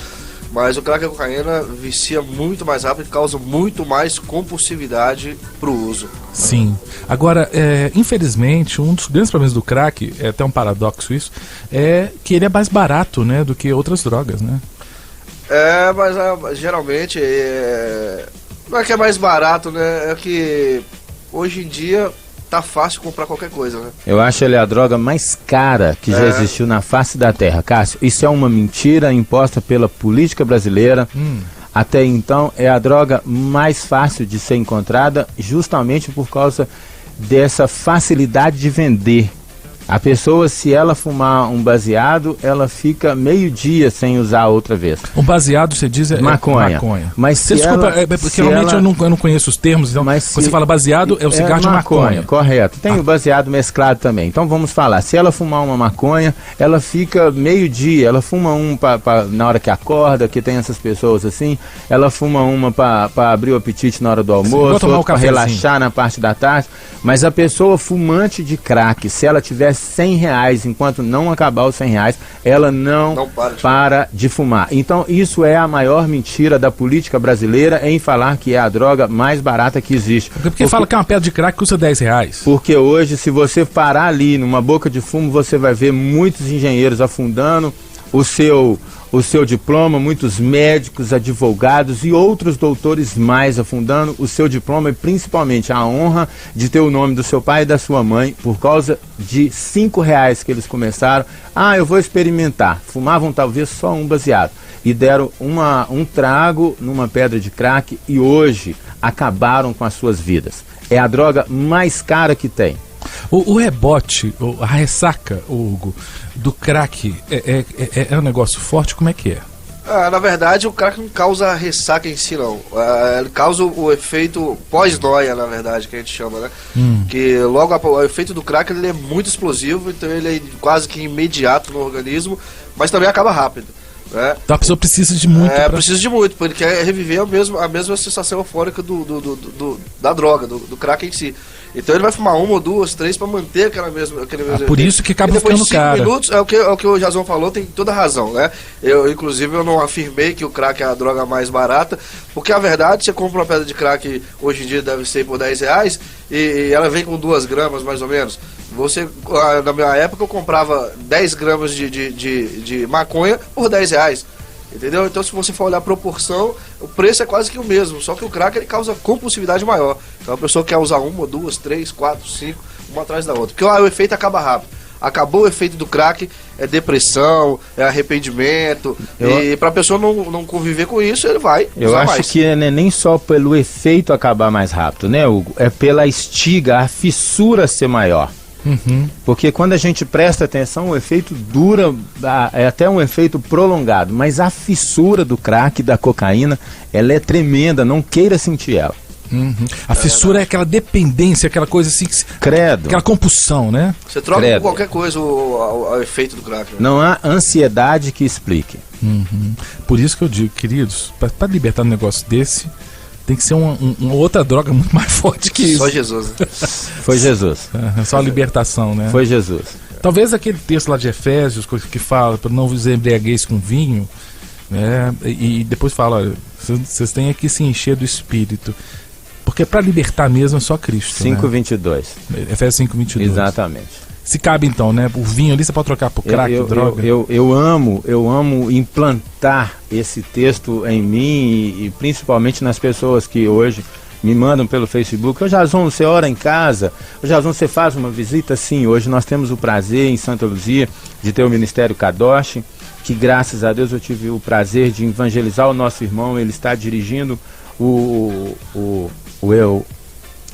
Mas o crack e a cocaína vicia muito mais rápido e causa muito mais compulsividade pro uso.
Sim. Agora, infelizmente, um dos grandes problemas do crack, é até um paradoxo isso, é que ele é mais barato, né, do que outras drogas, né?
Mas geralmente não é que é mais barato, né? É que hoje em dia tá fácil comprar qualquer coisa, né?
Eu acho ele a droga mais cara que já existiu na face da terra, Cássio. Isso é uma mentira imposta pela política brasileira. Até então é a droga mais fácil de ser encontrada, justamente por causa dessa facilidade de vender. A pessoa, se ela fumar um baseado, ela fica meio dia sem usar outra vez.
O baseado, você diz, é
maconha.
Mas
se
desculpa,
ela,
porque
se
realmente
ela...
eu não conheço os termos, então
Mas
quando você fala baseado, é o cigarro de maconha.
Correto. Tem o baseado mesclado também. Então vamos falar, se ela fumar uma maconha, ela fica meio dia, ela fuma na hora que acorda, que tem essas pessoas assim, ela fuma uma para abrir o apetite na hora do almoço, outra para relaxar na parte da tarde. Mas a pessoa fumante de crack, se ela tiver R$100, enquanto não acabar os R$100, ela não para de fumar. Então isso é a maior mentira da política brasileira em falar que é a droga mais barata que existe.
Porque fala que uma pedra de crack custa R$10.
Porque hoje, se você parar ali numa boca de fumo, você vai ver muitos engenheiros afundando o seu diploma, muitos médicos, advogados e outros doutores mais afundando o seu diploma e principalmente a honra de ter o nome do seu pai e da sua mãe por causa de R$5 que eles começaram. Eu vou experimentar. Fumavam talvez só um baseado e deram um trago numa pedra de crack e hoje acabaram com as suas vidas. É a droga mais cara que tem.
O rebote, a ressaca, Hugo, do crack é um negócio forte? Como é que é?
Na verdade, o crack não causa ressaca em si, não. Ele causa o efeito pós-noia, na verdade, que a gente chama, né? Que logo o efeito do crack ele é muito explosivo, então ele é quase que imediato no organismo, mas também acaba rápido.
Então a pessoa precisa de muito.
Precisa de muito, porque ele quer reviver a mesma sensação eufórica da droga, do crack em si. Então ele vai fumar 1 ou 2, 3 para manter aquele mesmo
por isso que acaba ficando caro.
Depois de 5 minutos, é o que o Jason falou, tem toda a razão, né? Inclusive, eu não afirmei que o crack é a droga mais barata, porque a verdade, você compra uma pedra de crack, hoje em dia deve ser por R$10, e ela vem com 2 gramas, mais ou menos. Na minha época, eu comprava 10 gramas de maconha por R$10. Entendeu? Então, se você for olhar a proporção, o preço é quase que o mesmo, só que o crack ele causa compulsividade maior. Então a pessoa quer usar 1, 2, 3, 4, 5, uma atrás da outra. Porque o efeito acaba rápido. Acabou o efeito do crack, é depressão, é arrependimento. E pra pessoa não conviver com isso, ele vai usar mais.
Eu acho que não é nem só pelo efeito acabar mais rápido, né, Hugo? É pela estiga, a fissura ser maior. Porque quando a gente presta atenção, o efeito dura, é até um efeito prolongado, mas a fissura do crack, da cocaína, ela é tremenda, não queira sentir ela.
A fissura é aquela dependência, aquela coisa assim,
credo,
aquela compulsão, né?
Você troca por qualquer coisa o efeito do crack, né?
Não há ansiedade que explique.
Por isso que eu digo, queridos, para libertar um negócio desse, tem que ser uma outra droga muito mais forte que isso.
Só Jesus, né?
Foi Jesus.
Só a libertação, né?
Foi Jesus.
Talvez aquele texto lá de Efésios, que fala para não vos embriagueis com vinho, né? E depois fala, vocês têm que se encher do Espírito. Porque para libertar mesmo é só Cristo.
5:22.
Efésios 5:22.
Exatamente.
Se cabe então, né? O vinho ali você pode trocar por crack, droga.
Eu amo implantar esse texto em mim e principalmente nas pessoas que hoje me mandam pelo Facebook. Ô Jason, você ora em casa? Ô Jason, você faz uma visita? Sim, hoje nós temos o prazer em Santa Luzia de ter o Ministério Kadosh, que graças a Deus eu tive o prazer de evangelizar o nosso irmão. Ele está dirigindo o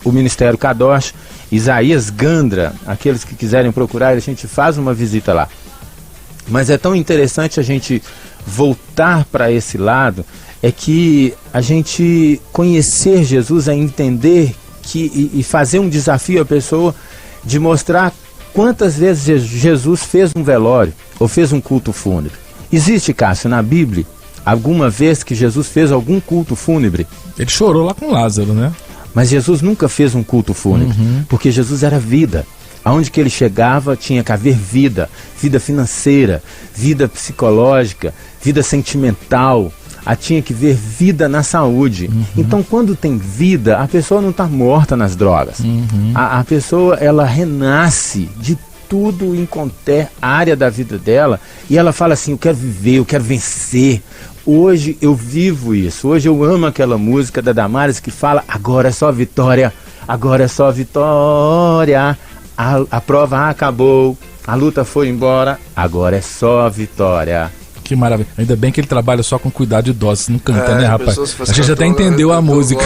Ministério Kadosh, Isaías Gandra. Aqueles que quiserem procurar, a gente faz uma visita lá. Mas é tão interessante a gente voltar para esse lado, é que a gente conhecer Jesus, é entender e fazer um desafio à pessoa de mostrar quantas vezes Jesus fez um velório ou fez um culto fúnebre. Existe, Cássio, na Bíblia, alguma vez que Jesus fez algum culto fúnebre?
Ele chorou lá com Lázaro, né?
Mas Jesus nunca fez um culto fúnebre, porque Jesus era vida. Aonde que ele chegava tinha que haver vida, vida financeira, vida psicológica, vida sentimental. Tinha que ver vida na saúde. Então, quando tem vida, a pessoa não está morta nas drogas. A pessoa, ela renasce de tudo em qualquer área da vida dela, e ela fala assim: eu quero viver, eu quero vencer. Hoje eu vivo isso. Hoje eu amo aquela música da Damares que fala: agora é só vitória, agora é só vitória. A prova acabou, a luta foi embora, agora é só vitória.
Que maravilha. Ainda bem que ele trabalha só com cuidado de idosos, não canta, né, rapaz? A gente até entendeu a música.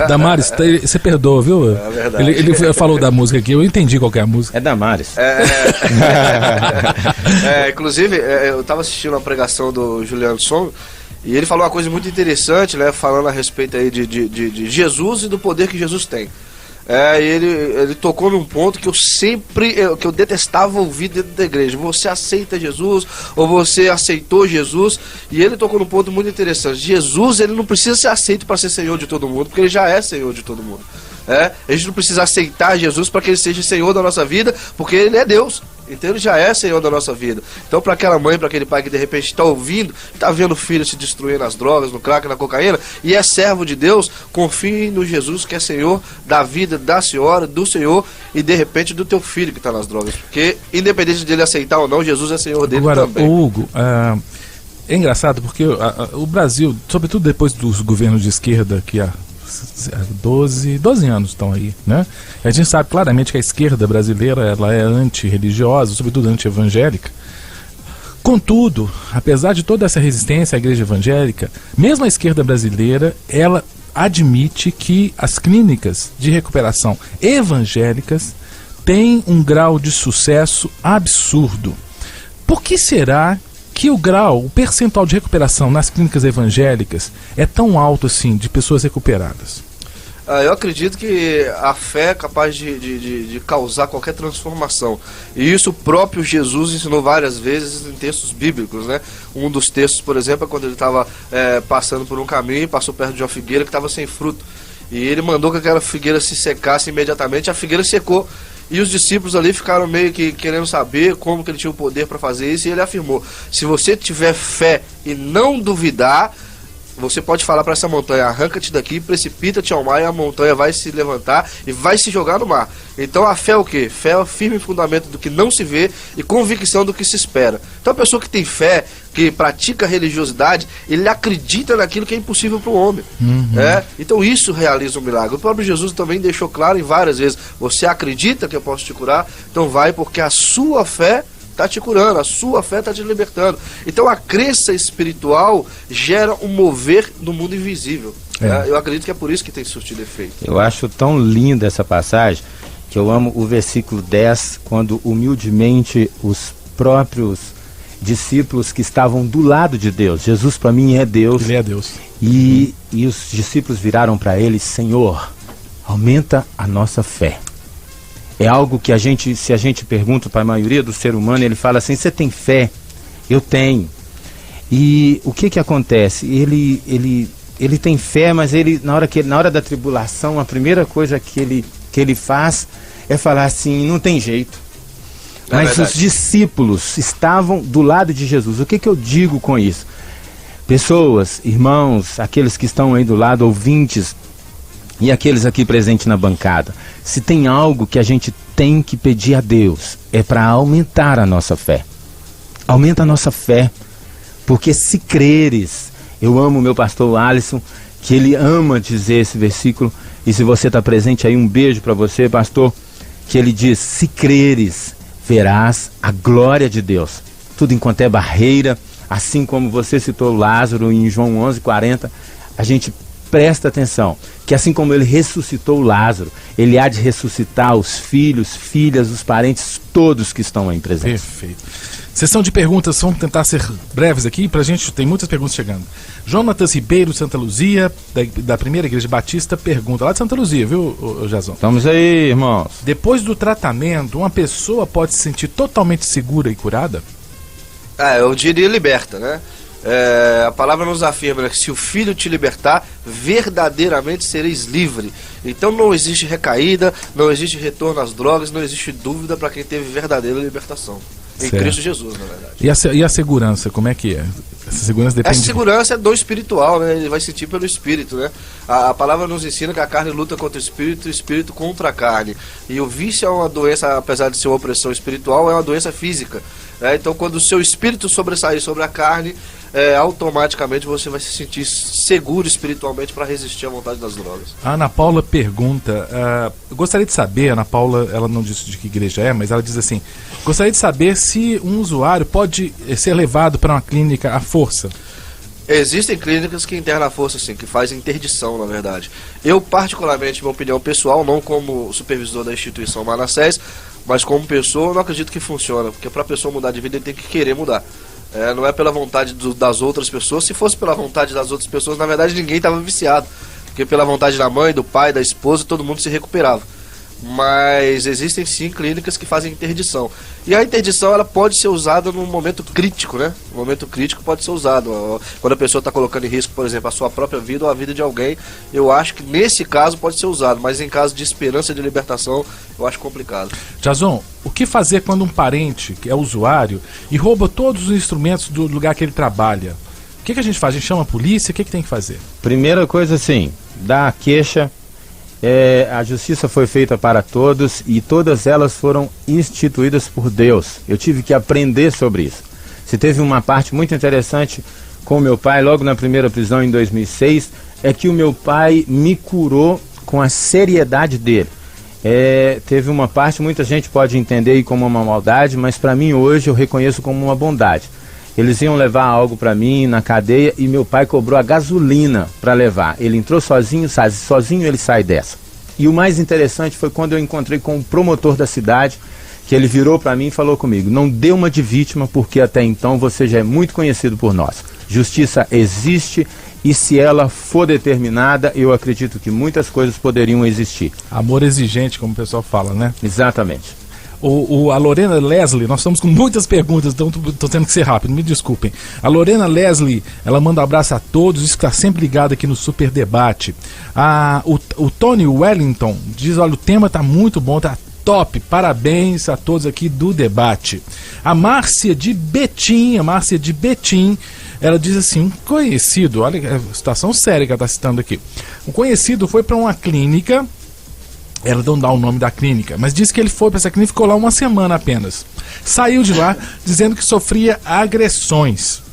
Damares, você perdoa, viu?
É verdade.
Ele falou da música aqui, eu entendi qual que é a música.
É Damares.
Inclusive, eu estava assistindo uma pregação do Juliano Som, e ele falou uma coisa muito interessante, né? Falando a respeito aí de Jesus e do poder que Jesus tem. Ele tocou num ponto que eu detestava ouvir dentro da igreja: você aceita Jesus ou você aceitou Jesus? E ele tocou num ponto muito interessante: Jesus, ele não precisa ser aceito para ser Senhor de todo mundo, porque ele já é Senhor de todo mundo. A gente não precisa aceitar Jesus para que ele seja Senhor da nossa vida, porque ele é Deus. Então ele já é Senhor da nossa vida. Então, para aquela mãe, para aquele pai que de repente está ouvindo, está vendo o filho se destruir nas drogas, no crack, na cocaína, e é servo de Deus, confie no Jesus que é Senhor da vida da senhora, do Senhor e de repente do teu filho que está nas drogas. Porque independente de ele aceitar ou não, Jesus é Senhor dele também.
Agora, Hugo, é engraçado porque o Brasil, sobretudo depois dos governos de esquerda que há 12 anos estão aí, né? A gente sabe claramente que a esquerda brasileira, ela é anti-religiosa, sobretudo anti-evangélica. Contudo, apesar de toda essa resistência à igreja evangélica, mesmo a esquerda brasileira, ela admite que as clínicas de recuperação evangélicas têm um grau de sucesso absurdo. Por que será que o percentual de recuperação nas clínicas evangélicas é tão alto assim, de pessoas recuperadas?
Eu acredito que a fé é capaz de causar qualquer transformação. E isso o próprio Jesus ensinou várias vezes em textos bíblicos, né? Um dos textos, por exemplo, é quando ele estava passando por um caminho e passou perto de uma figueira que estava sem fruto. E ele mandou que aquela figueira se secasse imediatamente. A figueira secou. E os discípulos ali ficaram meio que querendo saber como que ele tinha o poder para fazer isso. E ele afirmou: se você tiver fé e não duvidar, você pode falar para essa montanha: arranca-te daqui, precipita-te ao mar, e a montanha vai se levantar e vai se jogar no mar. Então a fé é o quê? Fé é o firme fundamento do que não se vê e convicção do que se espera. Então a pessoa que tem fé, que pratica religiosidade, ele acredita naquilo que é impossível para o homem. Então isso realiza um milagre. O próprio Jesus também deixou claro em várias vezes: você acredita que eu posso te curar? Então vai, porque a sua fé está te curando, a sua fé está te libertando. Então a crença espiritual gera um mover no mundo invisível. Eu acredito que é por isso que tem surtido efeito.
Eu acho tão linda essa passagem que eu amo o versículo 10, quando humildemente os próprios discípulos que estavam do lado de Deus, Jesus para mim é Deus,
ele é Deus,
e os discípulos viraram para ele: Senhor, aumenta a nossa fé. É algo que se a gente pergunta para a maioria do ser humano, ele fala assim: você tem fé? Eu tenho. E o que acontece? Ele tem fé, mas na hora da tribulação, a primeira coisa que ele faz é falar assim: não tem jeito. Mas os discípulos estavam do lado de Jesus. O que eu digo com isso? Pessoas, irmãos, aqueles que estão aí do lado, ouvintes, e aqueles aqui presentes na bancada, se tem algo que a gente tem que pedir a Deus, é para aumentar a nossa fé. Aumenta a nossa fé, porque se creres, eu amo o meu pastor Alisson, que ele ama dizer esse versículo, e se você está presente aí, um beijo para você, pastor, que ele diz, se creres, verás a glória de Deus. Tudo enquanto é barreira, assim como você citou Lázaro em João 11:40, a gente presta atenção, que assim como ele ressuscitou Lázaro, ele há de ressuscitar os filhos, filhas, os parentes, todos que estão aí presentes.
Perfeito. Sessão de perguntas, vamos tentar ser breves aqui, pra gente, tem muitas perguntas chegando. Jonatas Ribeiro, Santa Luzia, da Primeira Igreja Batista, pergunta, lá de Santa Luzia, viu, Jason?
Estamos aí, irmãos.
Depois do tratamento, uma pessoa pode se sentir totalmente segura e curada?
Eu diria liberta, né? A palavra nos afirma que se o Filho te libertar, verdadeiramente sereis livre. Então não existe recaída, não existe retorno às drogas, não existe dúvida para quem teve verdadeira libertação. Em
Certo.
Cristo Jesus, na verdade.
E a segurança, como é que é? Essa segurança depende...
Essa segurança é do espiritual, né? Ele vai sentir pelo espírito, né? A palavra nos ensina que a carne luta contra o espírito contra a carne. E o vício é uma doença, apesar de ser uma opressão espiritual, é uma doença física. Então quando o seu espírito sobressair sobre a carne, automaticamente você vai se sentir seguro espiritualmente para resistir à vontade das drogas.
A Ana Paula pergunta, eu gostaria de saber, Ana Paula, ela não disse de que igreja é, mas ela diz assim, gostaria de saber se um usuário pode ser levado para uma clínica à força.
Existem clínicas que internam à força, sim, que fazem interdição, na verdade. Eu, particularmente, minha opinião pessoal, não como supervisor da instituição Manassés, mas como pessoa, eu não acredito que funciona, porque para a pessoa mudar de vida, ele tem que querer mudar. Não é pela vontade das outras pessoas. Se fosse pela vontade das outras pessoas, na verdade ninguém estava viciado, porque pela vontade da mãe, do pai, da esposa, todo mundo se recuperava. Mas existem sim clínicas que fazem interdição. E a interdição ela pode ser usada num momento crítico, né? No momento crítico pode ser usado. Quando a pessoa está colocando em risco, por exemplo, a sua própria vida ou a vida de alguém, eu acho que nesse caso pode ser usado. Mas em caso de esperança de libertação, eu acho complicado.
Jason, o que fazer quando um parente, que é usuário, e rouba todos os instrumentos do lugar que ele trabalha? O que a gente faz? A gente chama a polícia? O que tem que fazer?
Primeira coisa assim, dá a queixa. A justiça foi feita para todos e todas elas foram instituídas por Deus. Eu tive que aprender sobre isso. Se teve uma parte muito interessante com o meu pai, logo na primeira prisão em 2006, é que o meu pai me curou com a seriedade dele. Teve uma parte, muita gente pode entender aí como uma maldade, mas para mim hoje eu reconheço como uma bondade. Eles iam levar algo para mim na cadeia e meu pai cobrou a gasolina para levar. Ele entrou sozinho ele sai dessa. E o mais interessante foi quando eu encontrei com o promotor da cidade, que ele virou para mim e falou comigo, não dê uma de vítima porque até então você já é muito conhecido por nós. Justiça existe e se ela for determinada, eu acredito que muitas coisas poderiam existir.
Amor exigente, como o pessoal fala, né?
Exatamente.
A Lorena Leslie, nós estamos com muitas perguntas, então estou tendo que ser rápido, me desculpem. A Leslie, ela manda um abraço a todos, diz que está sempre ligado aqui no Super Debate. O Tony Wellington diz, olha, o tema está muito bom, está top, parabéns a todos aqui do debate. A Márcia de Betim, ela diz assim, um conhecido, olha a situação séria que ela está citando aqui. Um conhecido foi para uma clínica. Ela não dá o nome da clínica, mas disse que ele foi para essa clínica e ficou lá uma semana apenas. Saiu de lá dizendo que sofria agressões.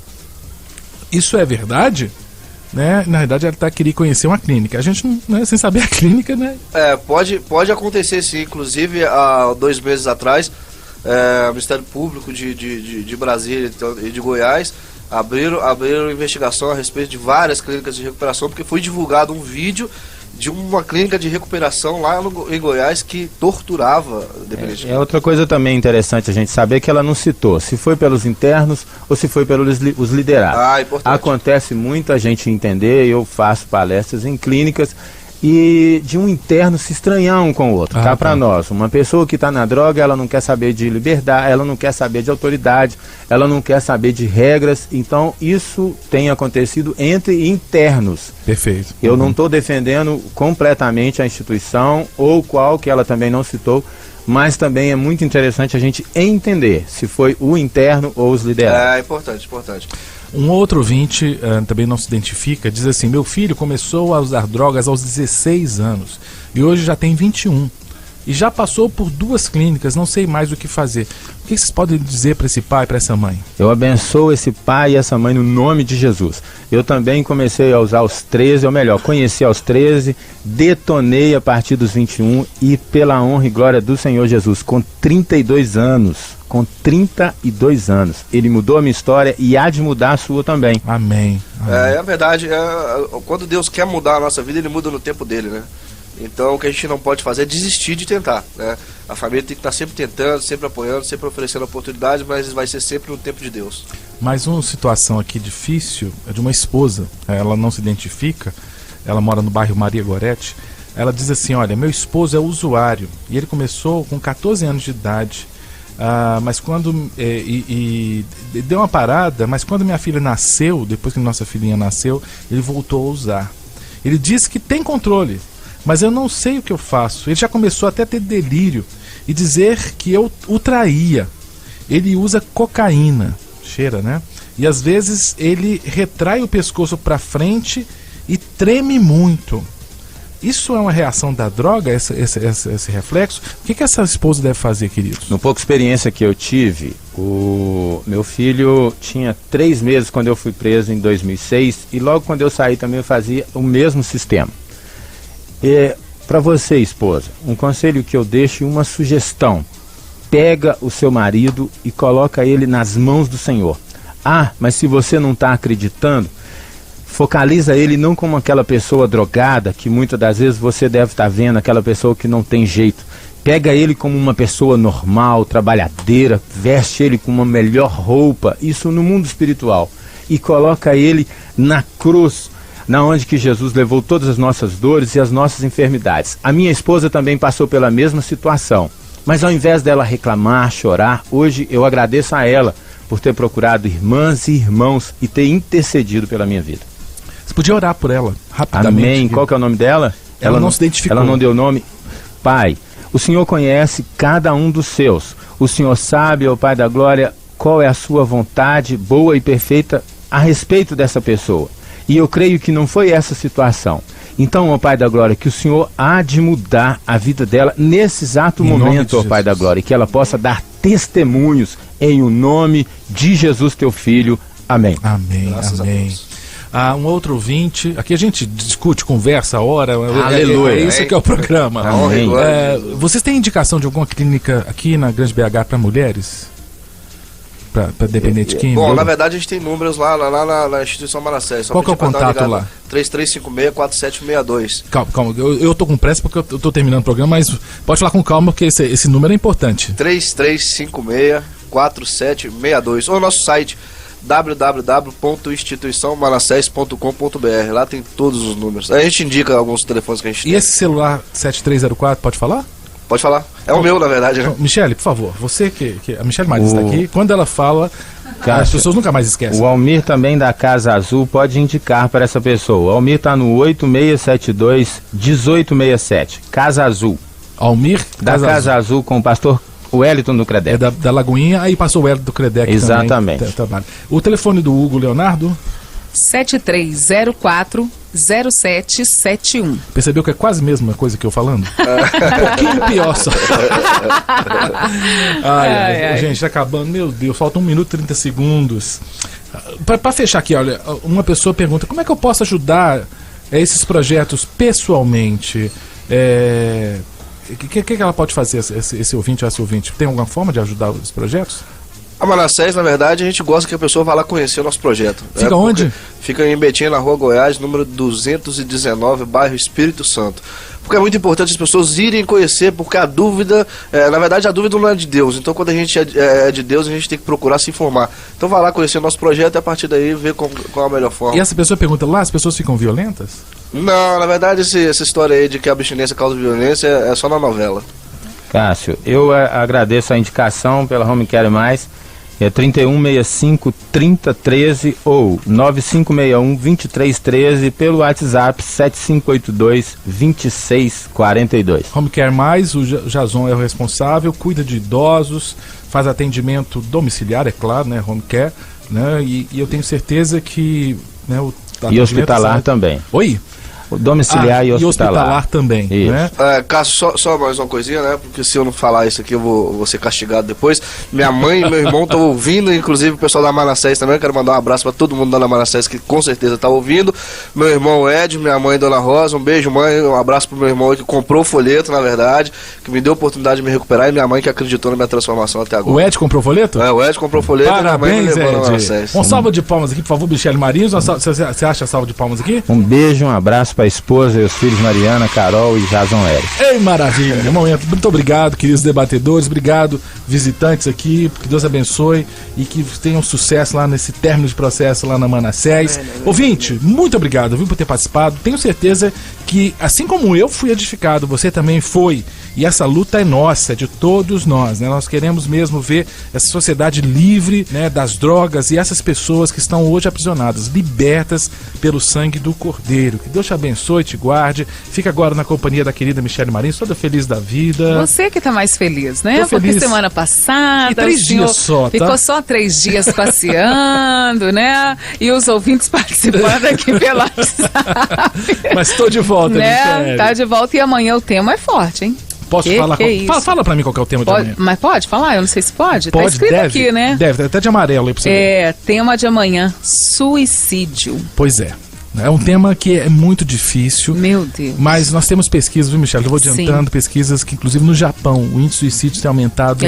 Isso é verdade? Né? Na verdade, ela queria conhecer uma clínica. A gente, não, sem saber a clínica, né?
Pode acontecer sim. Inclusive, há 2 meses atrás, o Ministério Público de Brasília e de Goiás abriram investigação a respeito de várias clínicas de recuperação, porque foi divulgado um vídeo de uma clínica de recuperação lá em Goiás que torturava dependentes.
Outra coisa também interessante a gente saber que ela não citou se foi pelos internos ou se foi pelos os liderados.
Importante.
Acontece muito a gente entender, eu faço palestras em clínicas e de um interno se estranhar um com o outro. Cá para nós, uma pessoa que está na droga, ela não quer saber de liberdade, ela não quer saber de autoridade, ela não quer saber de regras. Então isso tem acontecido entre internos.
Perfeito.
Eu não estou defendendo completamente a instituição ou qual que ela também não citou, mas também é muito interessante a gente entender se foi o interno ou os liderados.
Importante.
Um outro ouvinte, também não se identifica, diz assim: meu filho começou a usar drogas aos 16 anos e hoje já tem 21. E já passou por 2 clínicas, não sei mais o que fazer. O que vocês podem dizer para esse pai, para essa mãe?
Eu abençoo esse pai e essa mãe no nome de Jesus. Eu também comecei a usar aos 13, ou melhor, conheci aos 13, detonei a partir dos 21 e pela honra e glória do Senhor Jesus, com 32 anos. Com 32 anos. Ele mudou a minha história e há de mudar a sua também.
Amém.
É verdade, quando Deus quer mudar a nossa vida, Ele muda no tempo dele, né? Então o que a gente não pode fazer é desistir de tentar, né? A família tem que estar sempre tentando, sempre apoiando, sempre oferecendo oportunidades, mas vai ser sempre no tempo de Deus.
Mais uma situação aqui difícil é de uma esposa. Ela não se identifica, ela mora no bairro Maria Gorete. Ela diz assim: olha, meu esposo é usuário e ele começou com 14 anos de idade. Mas quando deu uma parada, mas quando minha filha nasceu, depois que nossa filhinha nasceu, ele voltou a usar. Ele disse que tem controle, mas eu não sei o que eu faço. Ele já começou até a ter delírio e dizer que eu o traía. Ele usa cocaína, cheira, né? E às vezes ele retrai o pescoço para frente e treme muito. Isso é uma reação da droga, esse reflexo? O que essa esposa deve fazer, queridos?
No pouca experiência que eu tive, o meu filho tinha 3 meses quando eu fui preso em 2006 e logo quando eu saí também eu fazia o mesmo sistema. Para você, esposa, um conselho que eu deixo e uma sugestão: pega o seu marido e coloca ele nas mãos do Senhor. Mas se você não está acreditando, focaliza ele não como aquela pessoa drogada que muitas das vezes você deve estar vendo, aquela pessoa que não tem jeito. Pega ele como uma pessoa normal, trabalhadeira, veste ele com uma melhor roupa, isso no mundo espiritual, e coloca ele na cruz, na onde que Jesus levou todas as nossas dores e as nossas enfermidades. A minha esposa também passou pela mesma situação, mas ao invés dela reclamar, chorar, hoje eu agradeço a ela por ter procurado irmãs e irmãos e ter intercedido pela minha vida.
Você podia orar por ela, rapidamente.
Amém. Qual que é o nome dela?
Ela não se identificou.
Ela não deu nome. Pai, o Senhor conhece cada um dos seus. O Senhor sabe, ó Pai da Glória, qual é a sua vontade boa e perfeita a respeito dessa pessoa. E eu creio que não foi essa situação. Então, ó Pai da Glória, que o Senhor há de mudar a vida dela nesse exato momento, ó Pai da Glória, que ela possa dar testemunhos em o nome de Jesus, teu Filho. Amém.
Amém.
Graças
amém.
a Deus.
Um outro ouvinte, aqui a gente discute, conversa a hora.
Aleluia.
É isso que é o programa.
Amém.
Vocês têm indicação de alguma clínica aqui na Grande BH para mulheres? Para dependente químico?
Bom, na verdade a gente tem números lá na instituição Manassés.
Qual que é o contato lá?
3356-4762.
Calma, eu tô com pressa porque eu tô terminando o programa, mas pode falar com calma porque esse número é importante.
3356-4762. Ou o nosso site www.instituiçãomanassés.com.br. Lá tem todos os números. A gente indica alguns telefones que a gente tem.
E esse celular 7304, pode falar?
Pode falar. É o meu, na verdade, né?
Michele, por favor, você que a Michele Maris está aqui, quando ela fala, as pessoas nunca mais esquecem.
O Almir também da Casa Azul pode indicar para essa pessoa. O Almir está no 8672-1867. Casa Azul.
Almir
da Casa Azul com o pastor Wellington do Credec.
É da Lagoinha, aí passou o Wellington do Credec.
Exatamente.
Também. O telefone do Hugo Leonardo?
7304-0771.
Percebeu que é quase a mesma coisa que eu falando? Um pouquinho pior só. Gente, tá acabando. Meu Deus, falta 1 minuto e 30 segundos. Para fechar aqui, olha, uma pessoa pergunta: como é que eu posso ajudar esses projetos pessoalmente? O que ela pode fazer, esse ouvinte ou essa ouvinte? Tem alguma forma de ajudar os projetos?
A Manassés, na verdade, a gente gosta que a pessoa vá lá conhecer o nosso projeto.
Fica onde?
Fica em Betim, na Rua Goiás, número 219, bairro Espírito Santo. Porque é muito importante as pessoas irem conhecer, porque a dúvida, na verdade a dúvida não é de Deus. Então quando a gente é de Deus, a gente tem que procurar se informar. Então vá lá conhecer o nosso projeto e a partir daí ver qual é a melhor forma.
E essa pessoa pergunta, lá as pessoas ficam violentas?
Não, na verdade essa história aí de que a abstinência causa violência é só na novela.
Cássio, eu agradeço a indicação pela Home Care Mais. É 3165-3013 ou 9561-2313 pelo WhatsApp 7582-2642.
Home Care Mais, o Jason é o responsável, cuida de idosos, faz atendimento domiciliar, é claro, né? Home Care. né? E eu tenho certeza que, né, o
E hospitalar também.
Oi?
O domiciliar e hospitalar
também,
isso.
Né?
Cássio, só mais uma coisinha, né? Porque se eu não falar isso aqui, eu vou ser castigado depois. Minha mãe e meu irmão estão ouvindo, inclusive o pessoal da Manassés também. Eu quero mandar um abraço para todo mundo da Manassés que com certeza está ouvindo. Meu irmão Ed, minha mãe Dona Rosa, um beijo, mãe. Um abraço pro meu irmão que comprou o folheto, na verdade, que me deu a oportunidade de me recuperar, e minha mãe que acreditou na minha transformação até agora.
O Ed comprou o folheto?
O Ed comprou o folheto.
Parabéns,
e minha mãe me levou na
Ed. Um salva de palmas aqui, por favor, Michele Marinhos. Você acha salva de palmas aqui?
Um beijo, um abraço para a esposa e os filhos Mariana, Carol e Jason Eric.
Ei, maravilha! Muito obrigado, queridos debatedores. Obrigado, visitantes aqui. Que Deus abençoe e que tenham sucesso lá nesse término de processo lá na Manassés. Ouvinte, muito obrigado, viu, por ter participado. Tenho certeza que, assim como eu fui edificado, você também foi. E essa luta é nossa, é de todos nós, né? Nós queremos mesmo ver essa sociedade livre, né, das drogas, e essas pessoas que estão hoje aprisionadas, libertas pelo sangue do Cordeiro. Que Deus te abençoe, te guarde. Fica agora na companhia da querida Michele Marinhos, toda feliz da vida.
Você que tá mais feliz, né?
Tô
Porque
feliz.
semana passada
E 3 dias só, tá?
ficou só 3 dias passeando, né? E os ouvintes participando aqui pela WhatsApp.
Mas estou de volta,
Né?
Michele.
Tá de volta e amanhã o tema é forte, hein?
Posso falar?
que é isso?
Fala pra mim qual que é o tema de amanhã.
Mas pode falar? Eu não sei se pode. Tá escrito
deve,
aqui, né?
Deve, até de amarelo aí pra você ver.
É, tema de amanhã, suicídio.
Pois é. É um tema que é muito difícil.
Meu Deus.
Mas nós temos pesquisas, viu, Michele? Eu vou adiantando pesquisas que, inclusive, no Japão, o índice de suicídio tem aumentado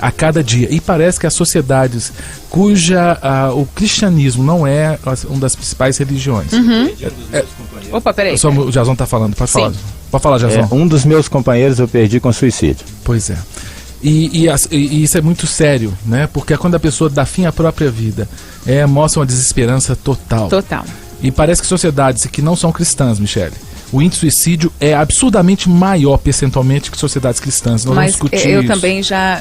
a cada dia. E parece que as sociedades o cristianismo não é uma das principais religiões.
Opa, peraí.
Só o Jason tá falando, pode falar. Pode falar, Jason.
Um dos meus companheiros eu perdi com suicídio.
Pois é. E isso é muito sério, né? Porque quando a pessoa dá fim à própria vida, mostra uma desesperança total.
Total.
E parece que sociedades que não são cristãs, Michele, o índice de suicídio é absurdamente maior percentualmente que sociedades cristãs. Nós vamos discutir
eu
isso.
também já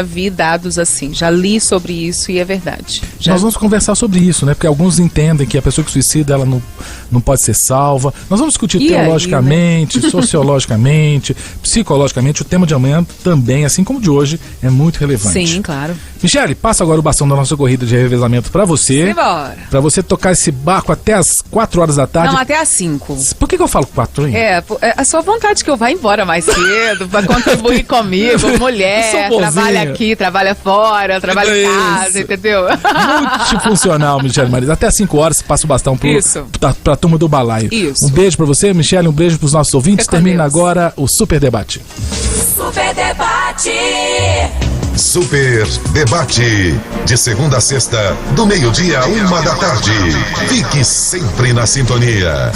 vi dados assim, já li sobre isso e é verdade.
Nós vamos conversar sobre isso, né? Porque alguns entendem que a pessoa que suicida, ela não pode ser salva. Nós vamos discutir teologicamente, sociologicamente, psicologicamente. O tema de amanhã também, assim como o de hoje, é muito relevante.
Sim, claro.
Michele, passa agora o bastão da nossa corrida de revezamento pra você.
Simbora.
Pra você tocar esse barco até as 4 horas da tarde.
Não, até às 5.
Por que eu falo 4, hein?
É a sua vontade que eu vá embora mais cedo, pra contribuir comigo, mulher, trabalha aqui, trabalha fora, trabalha em casa, entendeu?
Multifuncional, Michele Marinhos. Até às 5 horas você passa o bastão pra turma do balaio.
Isso.
Um beijo pra você, Michele, um beijo pros nossos ouvintes. Termina agora o Super Debate.
Super Debate.
Super Debate. De segunda a sexta, do meio-dia à 1 da tarde. Fique sempre na sintonia.